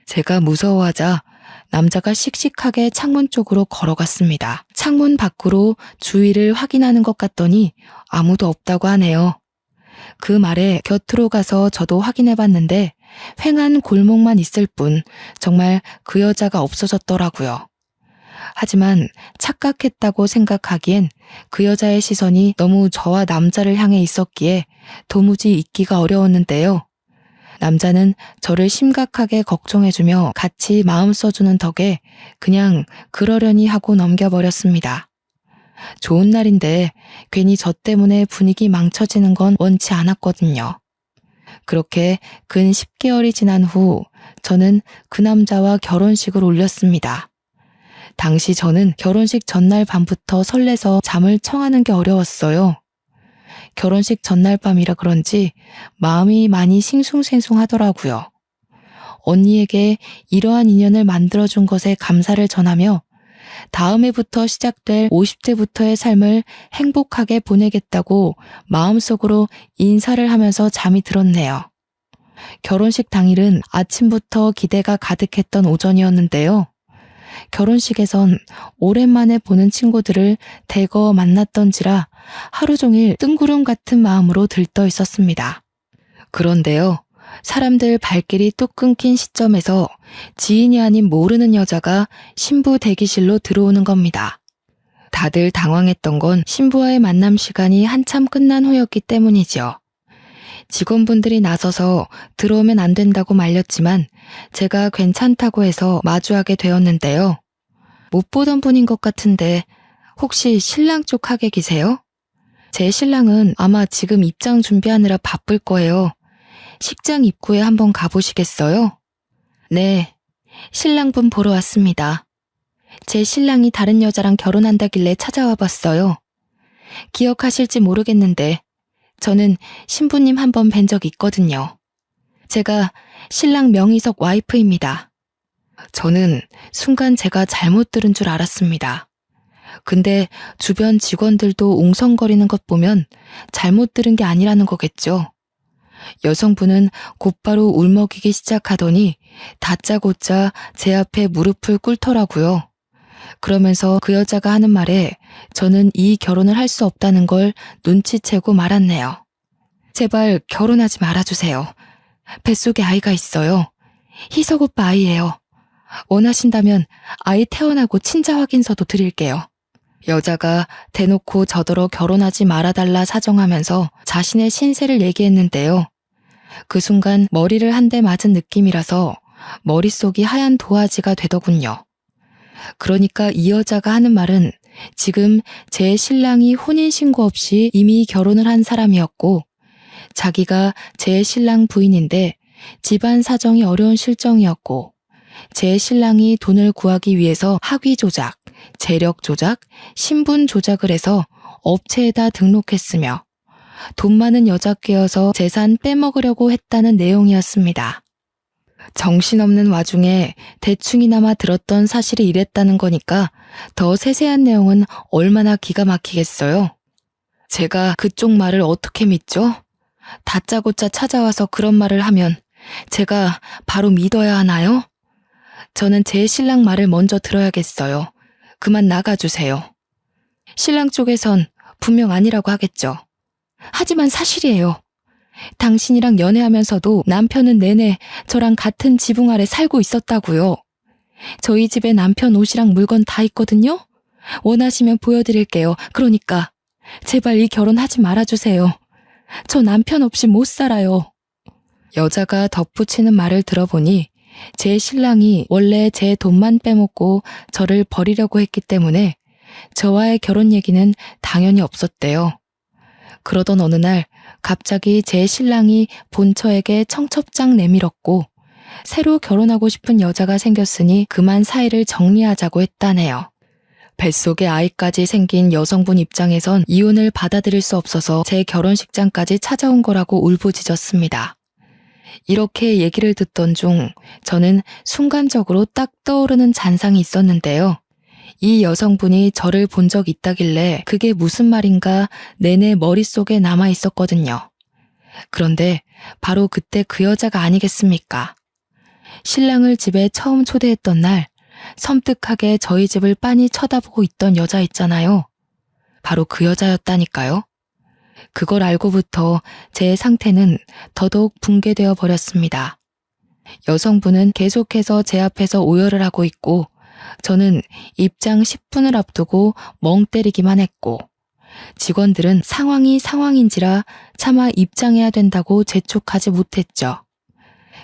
제가 무서워하자 남자가 씩씩하게 창문 쪽으로 걸어갔습니다. 창문 밖으로 주위를 확인하는 것 같더니 아무도 없다고 하네요. 그 말에 곁으로 가서 저도 확인해봤는데 횡한 골목만 있을 뿐 정말 그 여자가 없어졌더라고요. 하지만 착각했다고 생각하기엔 그 여자의 시선이 너무 저와 남자를 향해 있었기에 도무지 잊기가 어려웠는데요. 남자는 저를 심각하게 걱정해주며 같이 마음 써주는 덕에 그냥 그러려니 하고 넘겨버렸습니다. 좋은 날인데 괜히 저 때문에 분위기 망쳐지는 건 원치 않았거든요. 그렇게 근 10개월이 지난 후 저는 그 남자와 결혼식을 올렸습니다. 당시 저는 결혼식 전날 밤부터 설레서 잠을 청하는 게 어려웠어요. 결혼식 전날 밤이라 그런지 마음이 많이 싱숭생숭하더라고요. 언니에게 이러한 인연을 만들어준 것에 감사를 전하며 다음 해부터 시작될 50대부터의 삶을 행복하게 보내겠다고 마음속으로 인사를 하면서 잠이 들었네요. 결혼식 당일은 아침부터 기대가 가득했던 오전이었는데요. 결혼식에선 오랜만에 보는 친구들을 대거 만났던지라 하루 종일 뜬구름 같은 마음으로 들떠 있었습니다. 그런데요, 사람들 발길이 뚝 끊긴 시점에서 지인이 아닌 모르는 여자가 신부 대기실로 들어오는 겁니다. 다들 당황했던 건 신부와의 만남 시간이 한참 끝난 후였기 때문이죠. 직원분들이 나서서 들어오면 안 된다고 말렸지만 제가 괜찮다고 해서 마주하게 되었는데요. 못 보던 분인 것 같은데 혹시 신랑 쪽 하객 계세요? 제 신랑은 아마 지금 입장 준비하느라 바쁠 거예요. 식장 입구에 한번 가보시겠어요? 네, 신랑분 보러 왔습니다. 제 신랑이 다른 여자랑 결혼한다길래 찾아와 봤어요. 기억하실지 모르겠는데 저는 신부님 한번 뵌 적 있거든요. 제가 신랑 명의석 와이프입니다. 저는 순간 제가 잘못 들은 줄 알았습니다. 근데 주변 직원들도 웅성거리는 것 보면 잘못 들은 게 아니라는 거겠죠. 여성분은 곧바로 울먹이기 시작하더니 다짜고짜 제 앞에 무릎을 꿇더라고요. 그러면서 그 여자가 하는 말에 저는 이 결혼을 할 수 없다는 걸 눈치채고 말았네요. 제발 결혼하지 말아주세요. 뱃속에 아이가 있어요. 희석 오빠 아이예요. 원하신다면 아이 태어나고 친자 확인서도 드릴게요. 여자가 대놓고 저더러 결혼하지 말아달라 사정하면서 자신의 신세를 얘기했는데요. 그 순간 머리를 한 대 맞은 느낌이라서 머릿속이 하얀 도화지가 되더군요. 그러니까 이 여자가 하는 말은 지금 제 신랑이 혼인신고 없이 이미 결혼을 한 사람이었고 자기가 제 신랑 부인인데 집안 사정이 어려운 실정이었고 제 신랑이 돈을 구하기 위해서 학위 조작, 재력 조작, 신분 조작을 해서 업체에다 등록했으며 돈 많은 여자 꿰어서 재산 빼먹으려고 했다는 내용이었습니다. 정신없는 와중에 대충이나마 들었던 사실이 이랬다는 거니까 더 세세한 내용은 얼마나 기가 막히겠어요. 제가 그쪽 말을 어떻게 믿죠? 다짜고짜 찾아와서 그런 말을 하면 제가 바로 믿어야 하나요? 저는 제 신랑 말을 먼저 들어야겠어요. 그만 나가주세요. 신랑 쪽에선 분명 아니라고 하겠죠. 하지만 사실이에요. 당신이랑 연애하면서도 남편은 내내 저랑 같은 지붕 아래 살고 있었다고요. 저희 집에 남편 옷이랑 물건 다 있거든요. 원하시면 보여드릴게요. 그러니까 제발 이 결혼 하지 말아주세요. 저 남편 없이 못 살아요. 여자가 덧붙이는 말을 들어보니 제 신랑이 원래 제 돈만 빼먹고 저를 버리려고 했기 때문에 저와의 결혼 얘기는 당연히 없었대요. 그러던 어느 날 갑자기 제 신랑이 본처에게 청첩장 내밀었고 새로 결혼하고 싶은 여자가 생겼으니 그만 사이를 정리하자고 했다네요. 뱃속에 아이까지 생긴 여성분 입장에선 이혼을 받아들일 수 없어서 제 결혼식장까지 찾아온 거라고 울부짖었습니다. 이렇게 얘기를 듣던 중 저는 순간적으로 딱 떠오르는 잔상이 있었는데요. 이 여성분이 저를 본 적 있다길래 그게 무슨 말인가 내내 머릿속에 남아 있었거든요. 그런데 바로 그때 그 여자가 아니겠습니까? 신랑을 집에 처음 초대했던 날 섬뜩하게 저희 집을 빤히 쳐다보고 있던 여자 있잖아요. 바로 그 여자였다니까요. 그걸 알고부터 제 상태는 더더욱 붕괴되어 버렸습니다. 여성분은 계속해서 제 앞에서 오열을 하고 있고 저는 입장 10분을 앞두고 멍 때리기만 했고 직원들은 상황이 상황인지라 차마 입장해야 된다고 재촉하지 못했죠.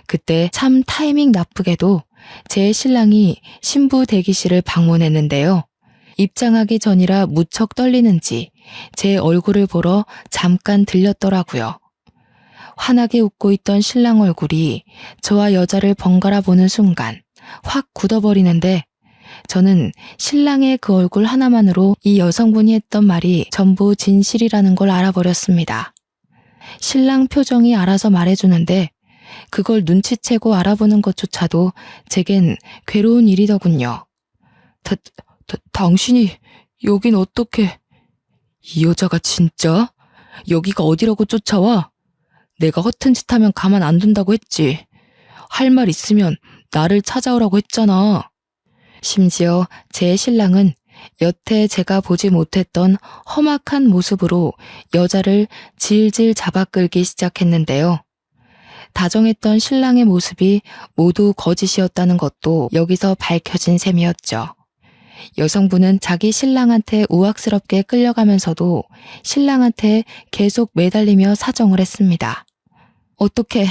그때 참 타이밍 나쁘게도 제 신랑이 신부 대기실을 방문했는데요. 입장하기 전이라 무척 떨리는지 제 얼굴을 보러 잠깐 들렸더라고요. 환하게 웃고 있던 신랑 얼굴이 저와 여자를 번갈아 보는 순간 확 굳어버리는데 저는 신랑의 그 얼굴 하나만으로 이 여성분이 했던 말이 전부 진실이라는 걸 알아버렸습니다. 신랑 표정이 알아서 말해주는데 그걸 눈치채고 알아보는 것조차도 제겐 괴로운 일이더군요. 당신이 여긴 어떻게... 이 여자가 진짜? 여기가 어디라고 쫓아와? 내가 허튼 짓 하면 가만 안 둔다고 했지. 할 말 있으면 나를 찾아오라고 했잖아. 심지어 제 신랑은 여태 제가 보지 못했던 험악한 모습으로 여자를 질질 잡아끌기 시작했는데요. 다정했던 신랑의 모습이 모두 거짓이었다는 것도 여기서 밝혀진 셈이었죠. 여성분은 자기 신랑한테 우악스럽게 끌려가면서도 신랑한테 계속 매달리며 사정을 했습니다. 어떻게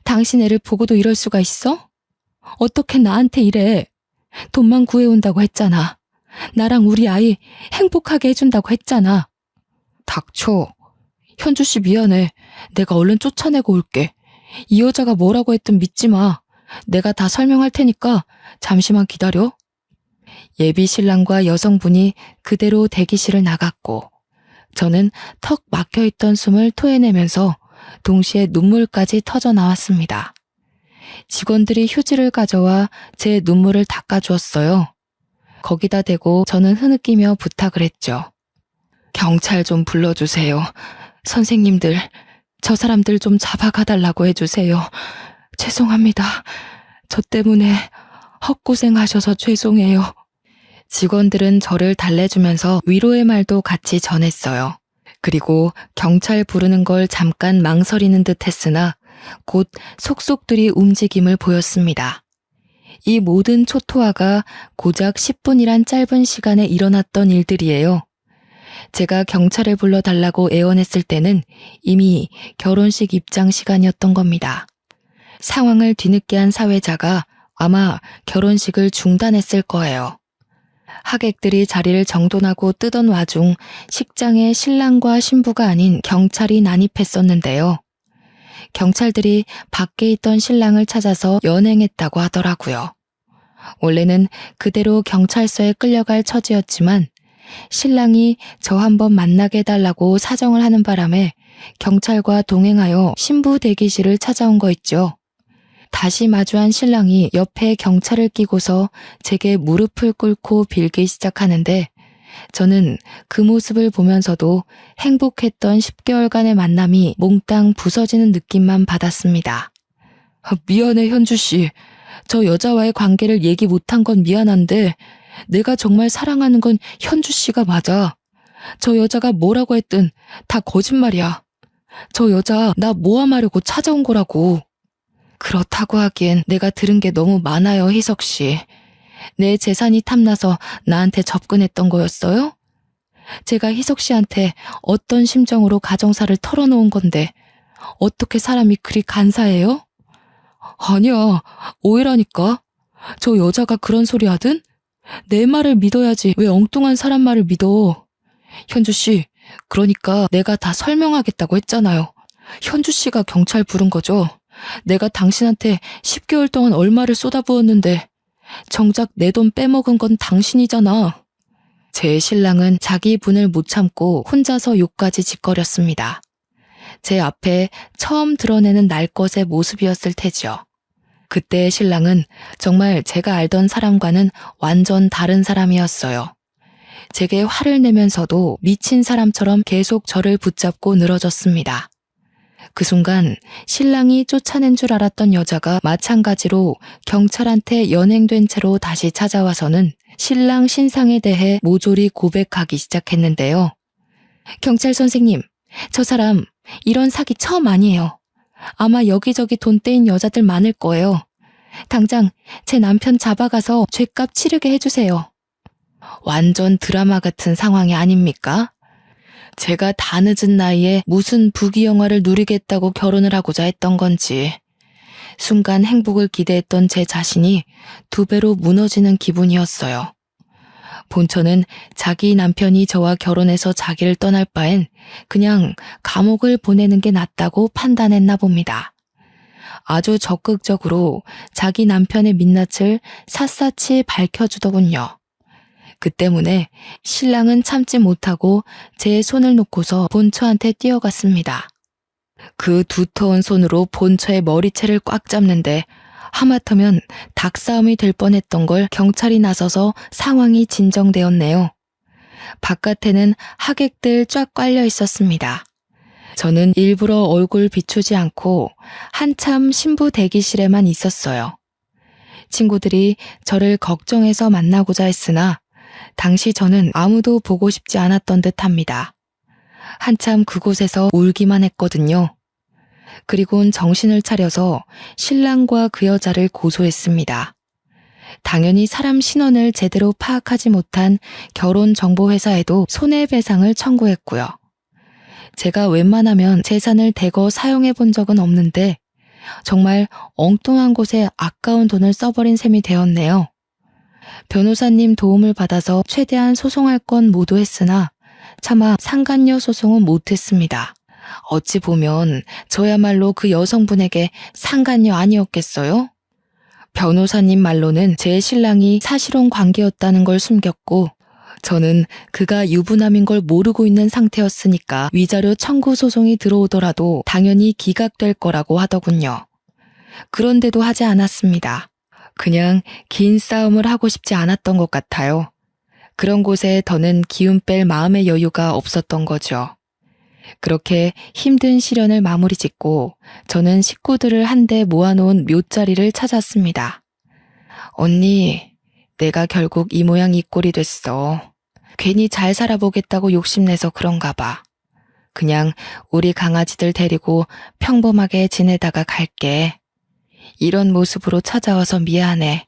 당신 애를 보고도 이럴 수가 있어? 어떻게 나한테 이래? 돈만 구해온다고 했잖아. 나랑 우리 아이 행복하게 해준다고 했잖아. 닥쳐. 현주 씨 미안해. 내가 얼른 쫓아내고 올게. 이 여자가 뭐라고 했든 믿지 마. 내가 다 설명할 테니까 잠시만 기다려. 예비 신랑과 여성분이 그대로 대기실을 나갔고 저는 턱 막혀있던 숨을 토해내면서 동시에 눈물까지 터져 나왔습니다. 직원들이 휴지를 가져와 제 눈물을 닦아주었어요. 거기다 대고 저는 흐느끼며 부탁을 했죠. 경찰 좀 불러주세요. 선생님들, 저 사람들 좀 잡아가달라고 해주세요. 죄송합니다. 저 때문에 헛고생하셔서 죄송해요. 직원들은 저를 달래주면서 위로의 말도 같이 전했어요. 그리고 경찰 부르는 걸 잠깐 망설이는 듯 했으나 곧 속속들이 움직임을 보였습니다. 이 모든 초토화가 고작 10분이란 짧은 시간에 일어났던 일들이에요. 제가 경찰을 불러달라고 애원했을 때는 이미 결혼식 입장 시간이었던 겁니다. 상황을 뒤늦게 한 사회자가 아마 결혼식을 중단했을 거예요. 하객들이 자리를 정돈하고 뜨던 와중 식장에 신랑과 신부가 아닌 경찰이 난입했었는데요. 경찰들이 밖에 있던 신랑을 찾아서 연행했다고 하더라고요. 원래는 그대로 경찰서에 끌려갈 처지였지만 신랑이 저 한번 만나게 해달라고 사정을 하는 바람에 경찰과 동행하여 신부 대기실을 찾아온 거 있죠. 다시 마주한 신랑이 옆에 경찰을 끼고서 제게 무릎을 꿇고 빌기 시작하는데 저는 그 모습을 보면서도 행복했던 10개월간의 만남이 몽땅 부서지는 느낌만 받았습니다. 미안해, 현주 씨. 저 여자와의 관계를 얘기 못한 건 미안한데 내가 정말 사랑하는 건 현주 씨가 맞아. 저 여자가 뭐라고 했든 다 거짓말이야. 저 여자 나 모함하려고 찾아온 거라고. 그렇다고 하기엔 내가 들은 게 너무 많아요, 희석 씨. 내 재산이 탐나서 나한테 접근했던 거였어요? 제가 희석 씨한테 어떤 심정으로 가정사를 털어놓은 건데 어떻게 사람이 그리 간사해요? 아니야, 오해라니까. 저 여자가 그런 소리 하든 내 말을 믿어야지 왜 엉뚱한 사람 말을 믿어. 현주 씨, 그러니까 내가 다 설명하겠다고 했잖아요. 현주 씨가 경찰 부른 거죠. 내가 당신한테 10개월 동안 얼마를 쏟아부었는데 정작 내 돈 빼먹은 건 당신이잖아. 제 신랑은 자기 분을 못 참고 혼자서 욕까지 짓거렸습니다. 제 앞에 처음 드러내는 날 것의 모습이었을 테지요. 그때의 신랑은 정말 제가 알던 사람과는 완전 다른 사람이었어요. 제게 화를 내면서도 미친 사람처럼 계속 저를 붙잡고 늘어졌습니다. 그 순간 신랑이 쫓아낸 줄 알았던 여자가 마찬가지로 경찰한테 연행된 채로 다시 찾아와서는 신랑 신상에 대해 모조리 고백하기 시작했는데요. 경찰 선생님, 저 사람 이런 사기 처음 아니에요. 아마 여기저기 돈 떼인 여자들 많을 거예요. 당장 제 남편 잡아가서 죗값 치르게 해주세요. 완전 드라마 같은 상황이 아닙니까? 제가 다 늦은 나이에 무슨 부귀영화를 누리겠다고 결혼을 하고자 했던 건지 순간 행복을 기대했던 제 자신이 2배로 무너지는 기분이었어요. 본처는 자기 남편이 저와 결혼해서 자기를 떠날 바엔 그냥 감옥을 보내는 게 낫다고 판단했나 봅니다. 아주 적극적으로 자기 남편의 민낯을 샅샅이 밝혀주더군요. 그 때문에 신랑은 참지 못하고 제 손을 놓고서 본처한테 뛰어갔습니다. 그 두터운 손으로 본처의 머리채를 꽉 잡는데 하마터면 닭싸움이 될 뻔했던 걸 경찰이 나서서 상황이 진정되었네요. 바깥에는 하객들 쫙 깔려 있었습니다. 저는 일부러 얼굴 비추지 않고 한참 신부 대기실에만 있었어요. 친구들이 저를 걱정해서 만나고자 했으나 당시 저는 아무도 보고 싶지 않았던 듯합니다. 한참 그곳에서 울기만 했거든요. 그리곤 정신을 차려서 신랑과 그 여자를 고소했습니다. 당연히 사람 신원을 제대로 파악하지 못한 결혼정보회사에도 손해배상을 청구했고요. 제가 웬만하면 재산을 대거 사용해 본 적은 없는데 정말 엉뚱한 곳에 아까운 돈을 써버린 셈이 되었네요. 변호사님 도움을 받아서 최대한 소송할 건 모두 했으나 차마 상간녀 소송은 못했습니다. 어찌 보면 저야말로 그 여성분에게 상간녀 아니었겠어요? 변호사님 말로는 제 신랑이 사실혼 관계였다는 걸 숨겼고 저는 그가 유부남인 걸 모르고 있는 상태였으니까 위자료 청구 소송이 들어오더라도 당연히 기각될 거라고 하더군요. 그런데도 하지 않았습니다. 그냥 긴 싸움을 하고 싶지 않았던 것 같아요. 그런 곳에 더는 기운 뺄 마음의 여유가 없었던 거죠. 그렇게 힘든 시련을 마무리 짓고 저는 식구들을 한데 모아놓은 묘자리를 찾았습니다. 언니, 내가 결국 이 모양 이 꼴이 됐어. 괜히 잘 살아보겠다고 욕심내서 그런가 봐. 그냥 우리 강아지들 데리고 평범하게 지내다가 갈게. 이런 모습으로 찾아와서 미안해.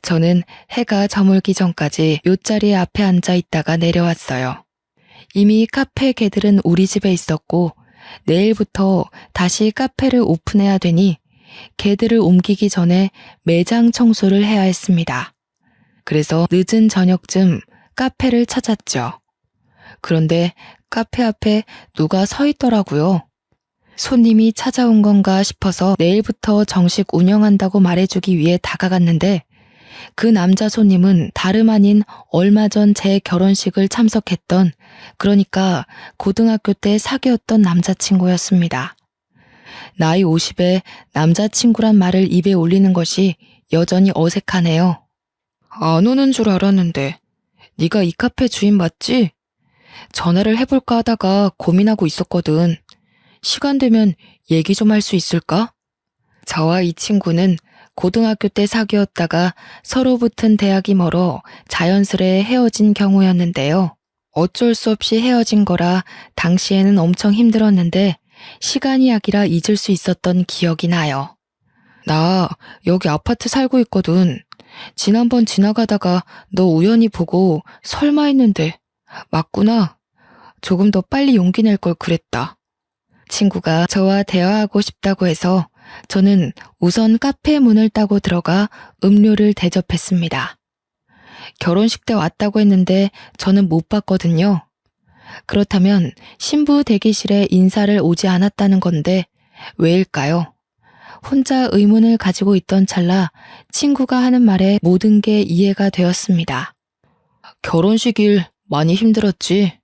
저는 해가 저물기 전까지 묘자리 앞에 앉아 있다가 내려왔어요. 이미 카페 개들은 우리 집에 있었고 내일부터 다시 카페를 오픈해야 되니 개들을 옮기기 전에 매장 청소를 해야 했습니다. 그래서 늦은 저녁쯤 카페를 찾았죠. 그런데 카페 앞에 누가 서 있더라고요. 손님이 찾아온 건가 싶어서 내일부터 정식 운영한다고 말해주기 위해 다가갔는데 그 남자 손님은 다름 아닌 얼마 전 제 결혼식을 참석했던, 그러니까 고등학교 때 사귀었던 남자친구였습니다. 나이 50에 남자친구란 말을 입에 올리는 것이 여전히 어색하네요. 안 오는 줄 알았는데 네가 이 카페 주인 맞지? 전화를 해볼까 하다가 고민하고 있었거든. 시간 되면 얘기 좀 할 수 있을까? 저와 이 친구는 고등학교 때 사귀었다가 서로 붙은 대학이 멀어 자연스레 헤어진 경우였는데요. 어쩔 수 없이 헤어진 거라 당시에는 엄청 힘들었는데 시간이 약이라 잊을 수 있었던 기억이 나요. 나 여기 아파트 살고 있거든. 지난번 지나가다가 너 우연히 보고 설마 했는데 맞구나. 조금 더 빨리 용기 낼 걸 그랬다. 친구가 저와 대화하고 싶다고 해서 저는 우선 카페 문을 따고 들어가 음료를 대접했습니다. 결혼식 때 왔다고 했는데 저는 못 봤거든요. 그렇다면 신부 대기실에 인사를 오지 않았다는 건데 왜일까요? 혼자 의문을 가지고 있던 찰나 친구가 하는 말에 모든 게 이해가 되었습니다. 결혼식일 많이 힘들었지.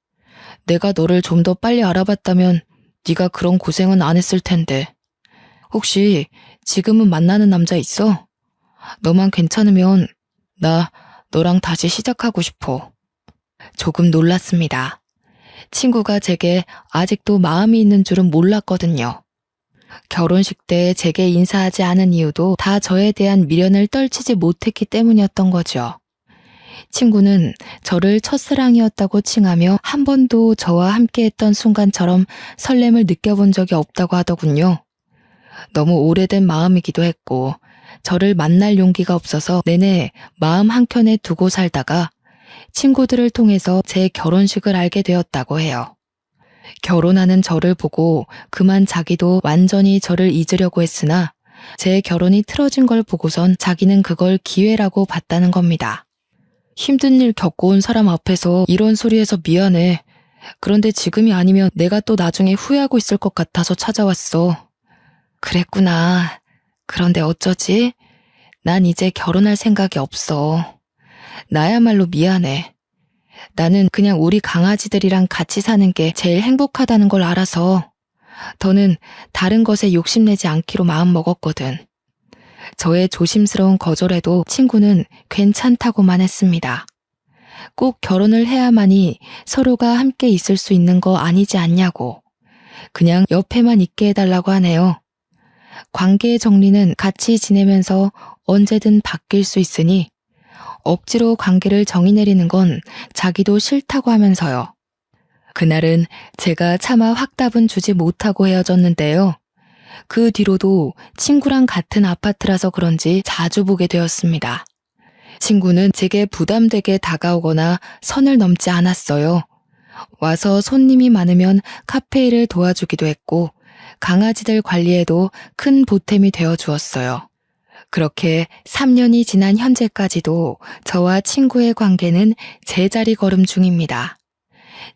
내가 너를 좀 더 빨리 알아봤다면 네가 그런 고생은 안 했을 텐데. 혹시 지금은 만나는 남자 있어? 너만 괜찮으면 나 너랑 다시 시작하고 싶어. 조금 놀랐습니다. 친구가 제게 아직도 마음이 있는 줄은 몰랐거든요. 결혼식 때 제게 인사하지 않은 이유도 다 저에 대한 미련을 떨치지 못했기 때문이었던 거죠. 친구는 저를 첫사랑이었다고 칭하며 한 번도 저와 함께했던 순간처럼 설렘을 느껴본 적이 없다고 하더군요. 너무 오래된 마음이기도 했고 저를 만날 용기가 없어서 내내 마음 한켠에 두고 살다가 친구들을 통해서 제 결혼식을 알게 되었다고 해요. 결혼하는 저를 보고 그만 자기도 완전히 저를 잊으려고 했으나 제 결혼이 틀어진 걸 보고선 자기는 그걸 기회라고 봤다는 겁니다. 힘든 일 겪어온 사람 앞에서 이런 소리해서 미안해. 그런데 지금이 아니면 내가 또 나중에 후회하고 있을 것 같아서 찾아왔어. 그랬구나. 그런데 어쩌지? 난 이제 결혼할 생각이 없어. 나야말로 미안해. 나는 그냥 우리 강아지들이랑 같이 사는 게 제일 행복하다는 걸 알아서 더는 다른 것에 욕심내지 않기로 마음먹었거든. 저의 조심스러운 거절에도 친구는 괜찮다고만 했습니다. 꼭 결혼을 해야만이 서로가 함께 있을 수 있는 거 아니지 않냐고. 그냥 옆에만 있게 해달라고 하네요. 관계의 정리는 같이 지내면서 언제든 바뀔 수 있으니 억지로 관계를 정의 내리는 건 자기도 싫다고 하면서요. 그날은 제가 차마 확답은 주지 못하고 헤어졌는데요. 그 뒤로도 친구랑 같은 아파트라서 그런지 자주 보게 되었습니다. 친구는 제게 부담되게 다가오거나 선을 넘지 않았어요. 와서 손님이 많으면 카페 일을 도와주기도 했고 강아지들 관리에도 큰 보탬이 되어 주었어요. 그렇게 3년이 지난 현재까지도 저와 친구의 관계는 제자리 걸음 중입니다.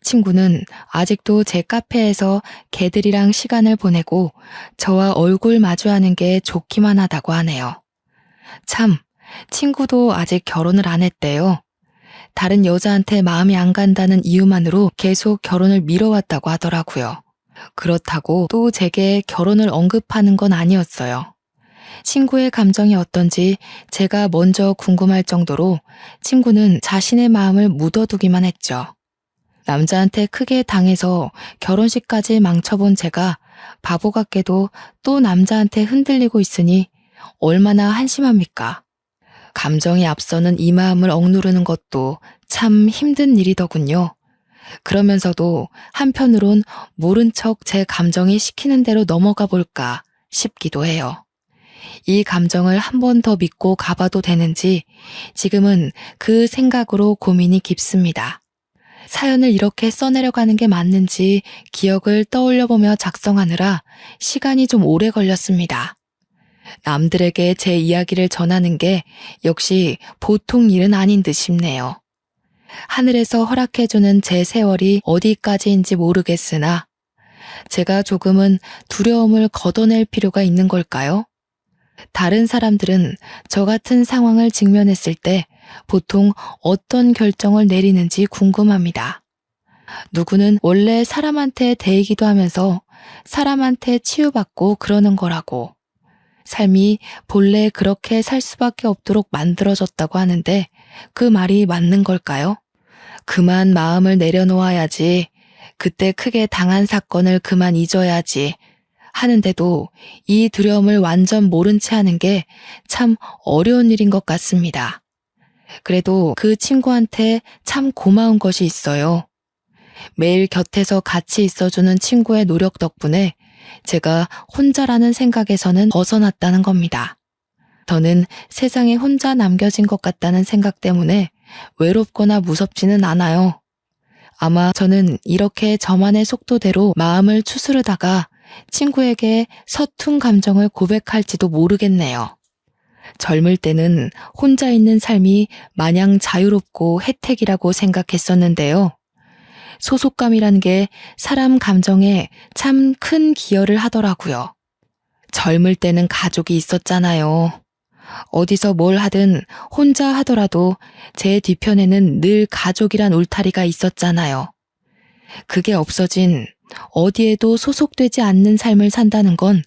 친구는 아직도 제 카페에서 개들이랑 시간을 보내고 저와 얼굴 마주하는 게 좋기만 하다고 하네요. 참, 친구도 아직 결혼을 안 했대요. 다른 여자한테 마음이 안 간다는 이유만으로 계속 결혼을 미뤄왔다고 하더라고요. 그렇다고 또 제게 결혼을 언급하는 건 아니었어요. 친구의 감정이 어떤지 제가 먼저 궁금할 정도로 친구는 자신의 마음을 묻어두기만 했죠. 남자한테 크게 당해서 결혼식까지 망쳐본 제가 바보 같게도 또 남자한테 흔들리고 있으니 얼마나 한심합니까? 감정이 앞서는 이 마음을 억누르는 것도 참 힘든 일이더군요. 그러면서도 한편으론 모른 척 제 감정이 시키는 대로 넘어가 볼까 싶기도 해요. 이 감정을 한 번 더 믿고 가봐도 되는지 지금은 그 생각으로 고민이 깊습니다. 사연을 이렇게 써내려가는 게 맞는지 기억을 떠올려보며 작성하느라 시간이 좀 오래 걸렸습니다. 남들에게 제 이야기를 전하는 게 역시 보통 일은 아닌 듯 싶네요. 하늘에서 허락해주는 제 세월이 어디까지인지 모르겠으나 제가 조금은 두려움을 걷어낼 필요가 있는 걸까요? 다른 사람들은 저 같은 상황을 직면했을 때 보통 어떤 결정을 내리는지 궁금합니다. 누구는 원래 사람한테 대이기도 하면서 사람한테 치유받고 그러는 거라고. 삶이 본래 그렇게 살 수밖에 없도록 만들어졌다고 하는데 그 말이 맞는 걸까요? 그만 마음을 내려놓아야지. 그때 크게 당한 사건을 그만 잊어야지. 하는데도 이 두려움을 완전 모른 채 하는 게 참 어려운 일인 것 같습니다. 그래도 그 친구한테 참 고마운 것이 있어요. 매일 곁에서 같이 있어주는 친구의 노력 덕분에 제가 혼자라는 생각에서는 벗어났다는 겁니다. 저는 세상에 혼자 남겨진 것 같다는 생각 때문에 외롭거나 무섭지는 않아요. 아마 저는 이렇게 저만의 속도대로 마음을 추스르다가 친구에게 서툰 감정을 고백할지도 모르겠네요. 젊을 때는 혼자 있는 삶이 마냥 자유롭고 혜택이라고 생각했었는데요. 소속감이란 게 사람 감정에 참 큰 기여를 하더라고요. 젊을 때는 가족이 있었잖아요. 어디서 뭘 하든 혼자 하더라도 제 뒤편에는 늘 가족이란 울타리가 있었잖아요. 그게 없어진 어디에도 소속되지 않는 삶을 산다는 건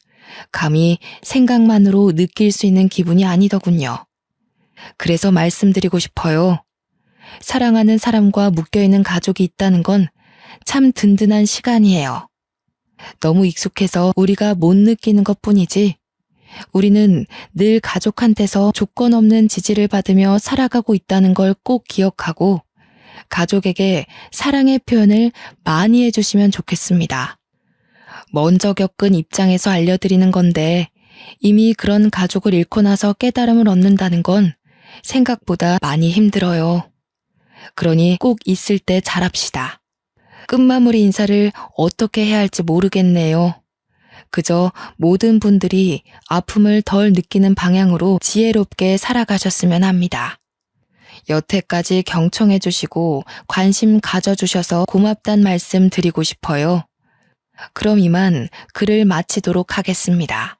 감히 생각만으로 느낄 수 있는 기분이 아니더군요. 그래서 말씀드리고 싶어요. 사랑하는 사람과 묶여있는 가족이 있다는 건 참 든든한 시간이에요. 너무 익숙해서 우리가 못 느끼는 것뿐이지 우리는 늘 가족한테서 조건 없는 지지를 받으며 살아가고 있다는 걸 꼭 기억하고 가족에게 사랑의 표현을 많이 해주시면 좋겠습니다. 먼저 겪은 입장에서 알려드리는 건데 이미 그런 가족을 잃고 나서 깨달음을 얻는다는 건 생각보다 많이 힘들어요. 그러니 꼭 있을 때 잘합시다. 끝마무리 인사를 어떻게 해야 할지 모르겠네요. 그저 모든 분들이 아픔을 덜 느끼는 방향으로 지혜롭게 살아가셨으면 합니다. 여태까지 경청해 주시고 관심 가져주셔서 고맙단 말씀 드리고 싶어요. 그럼 이만 글을 마치도록 하겠습니다.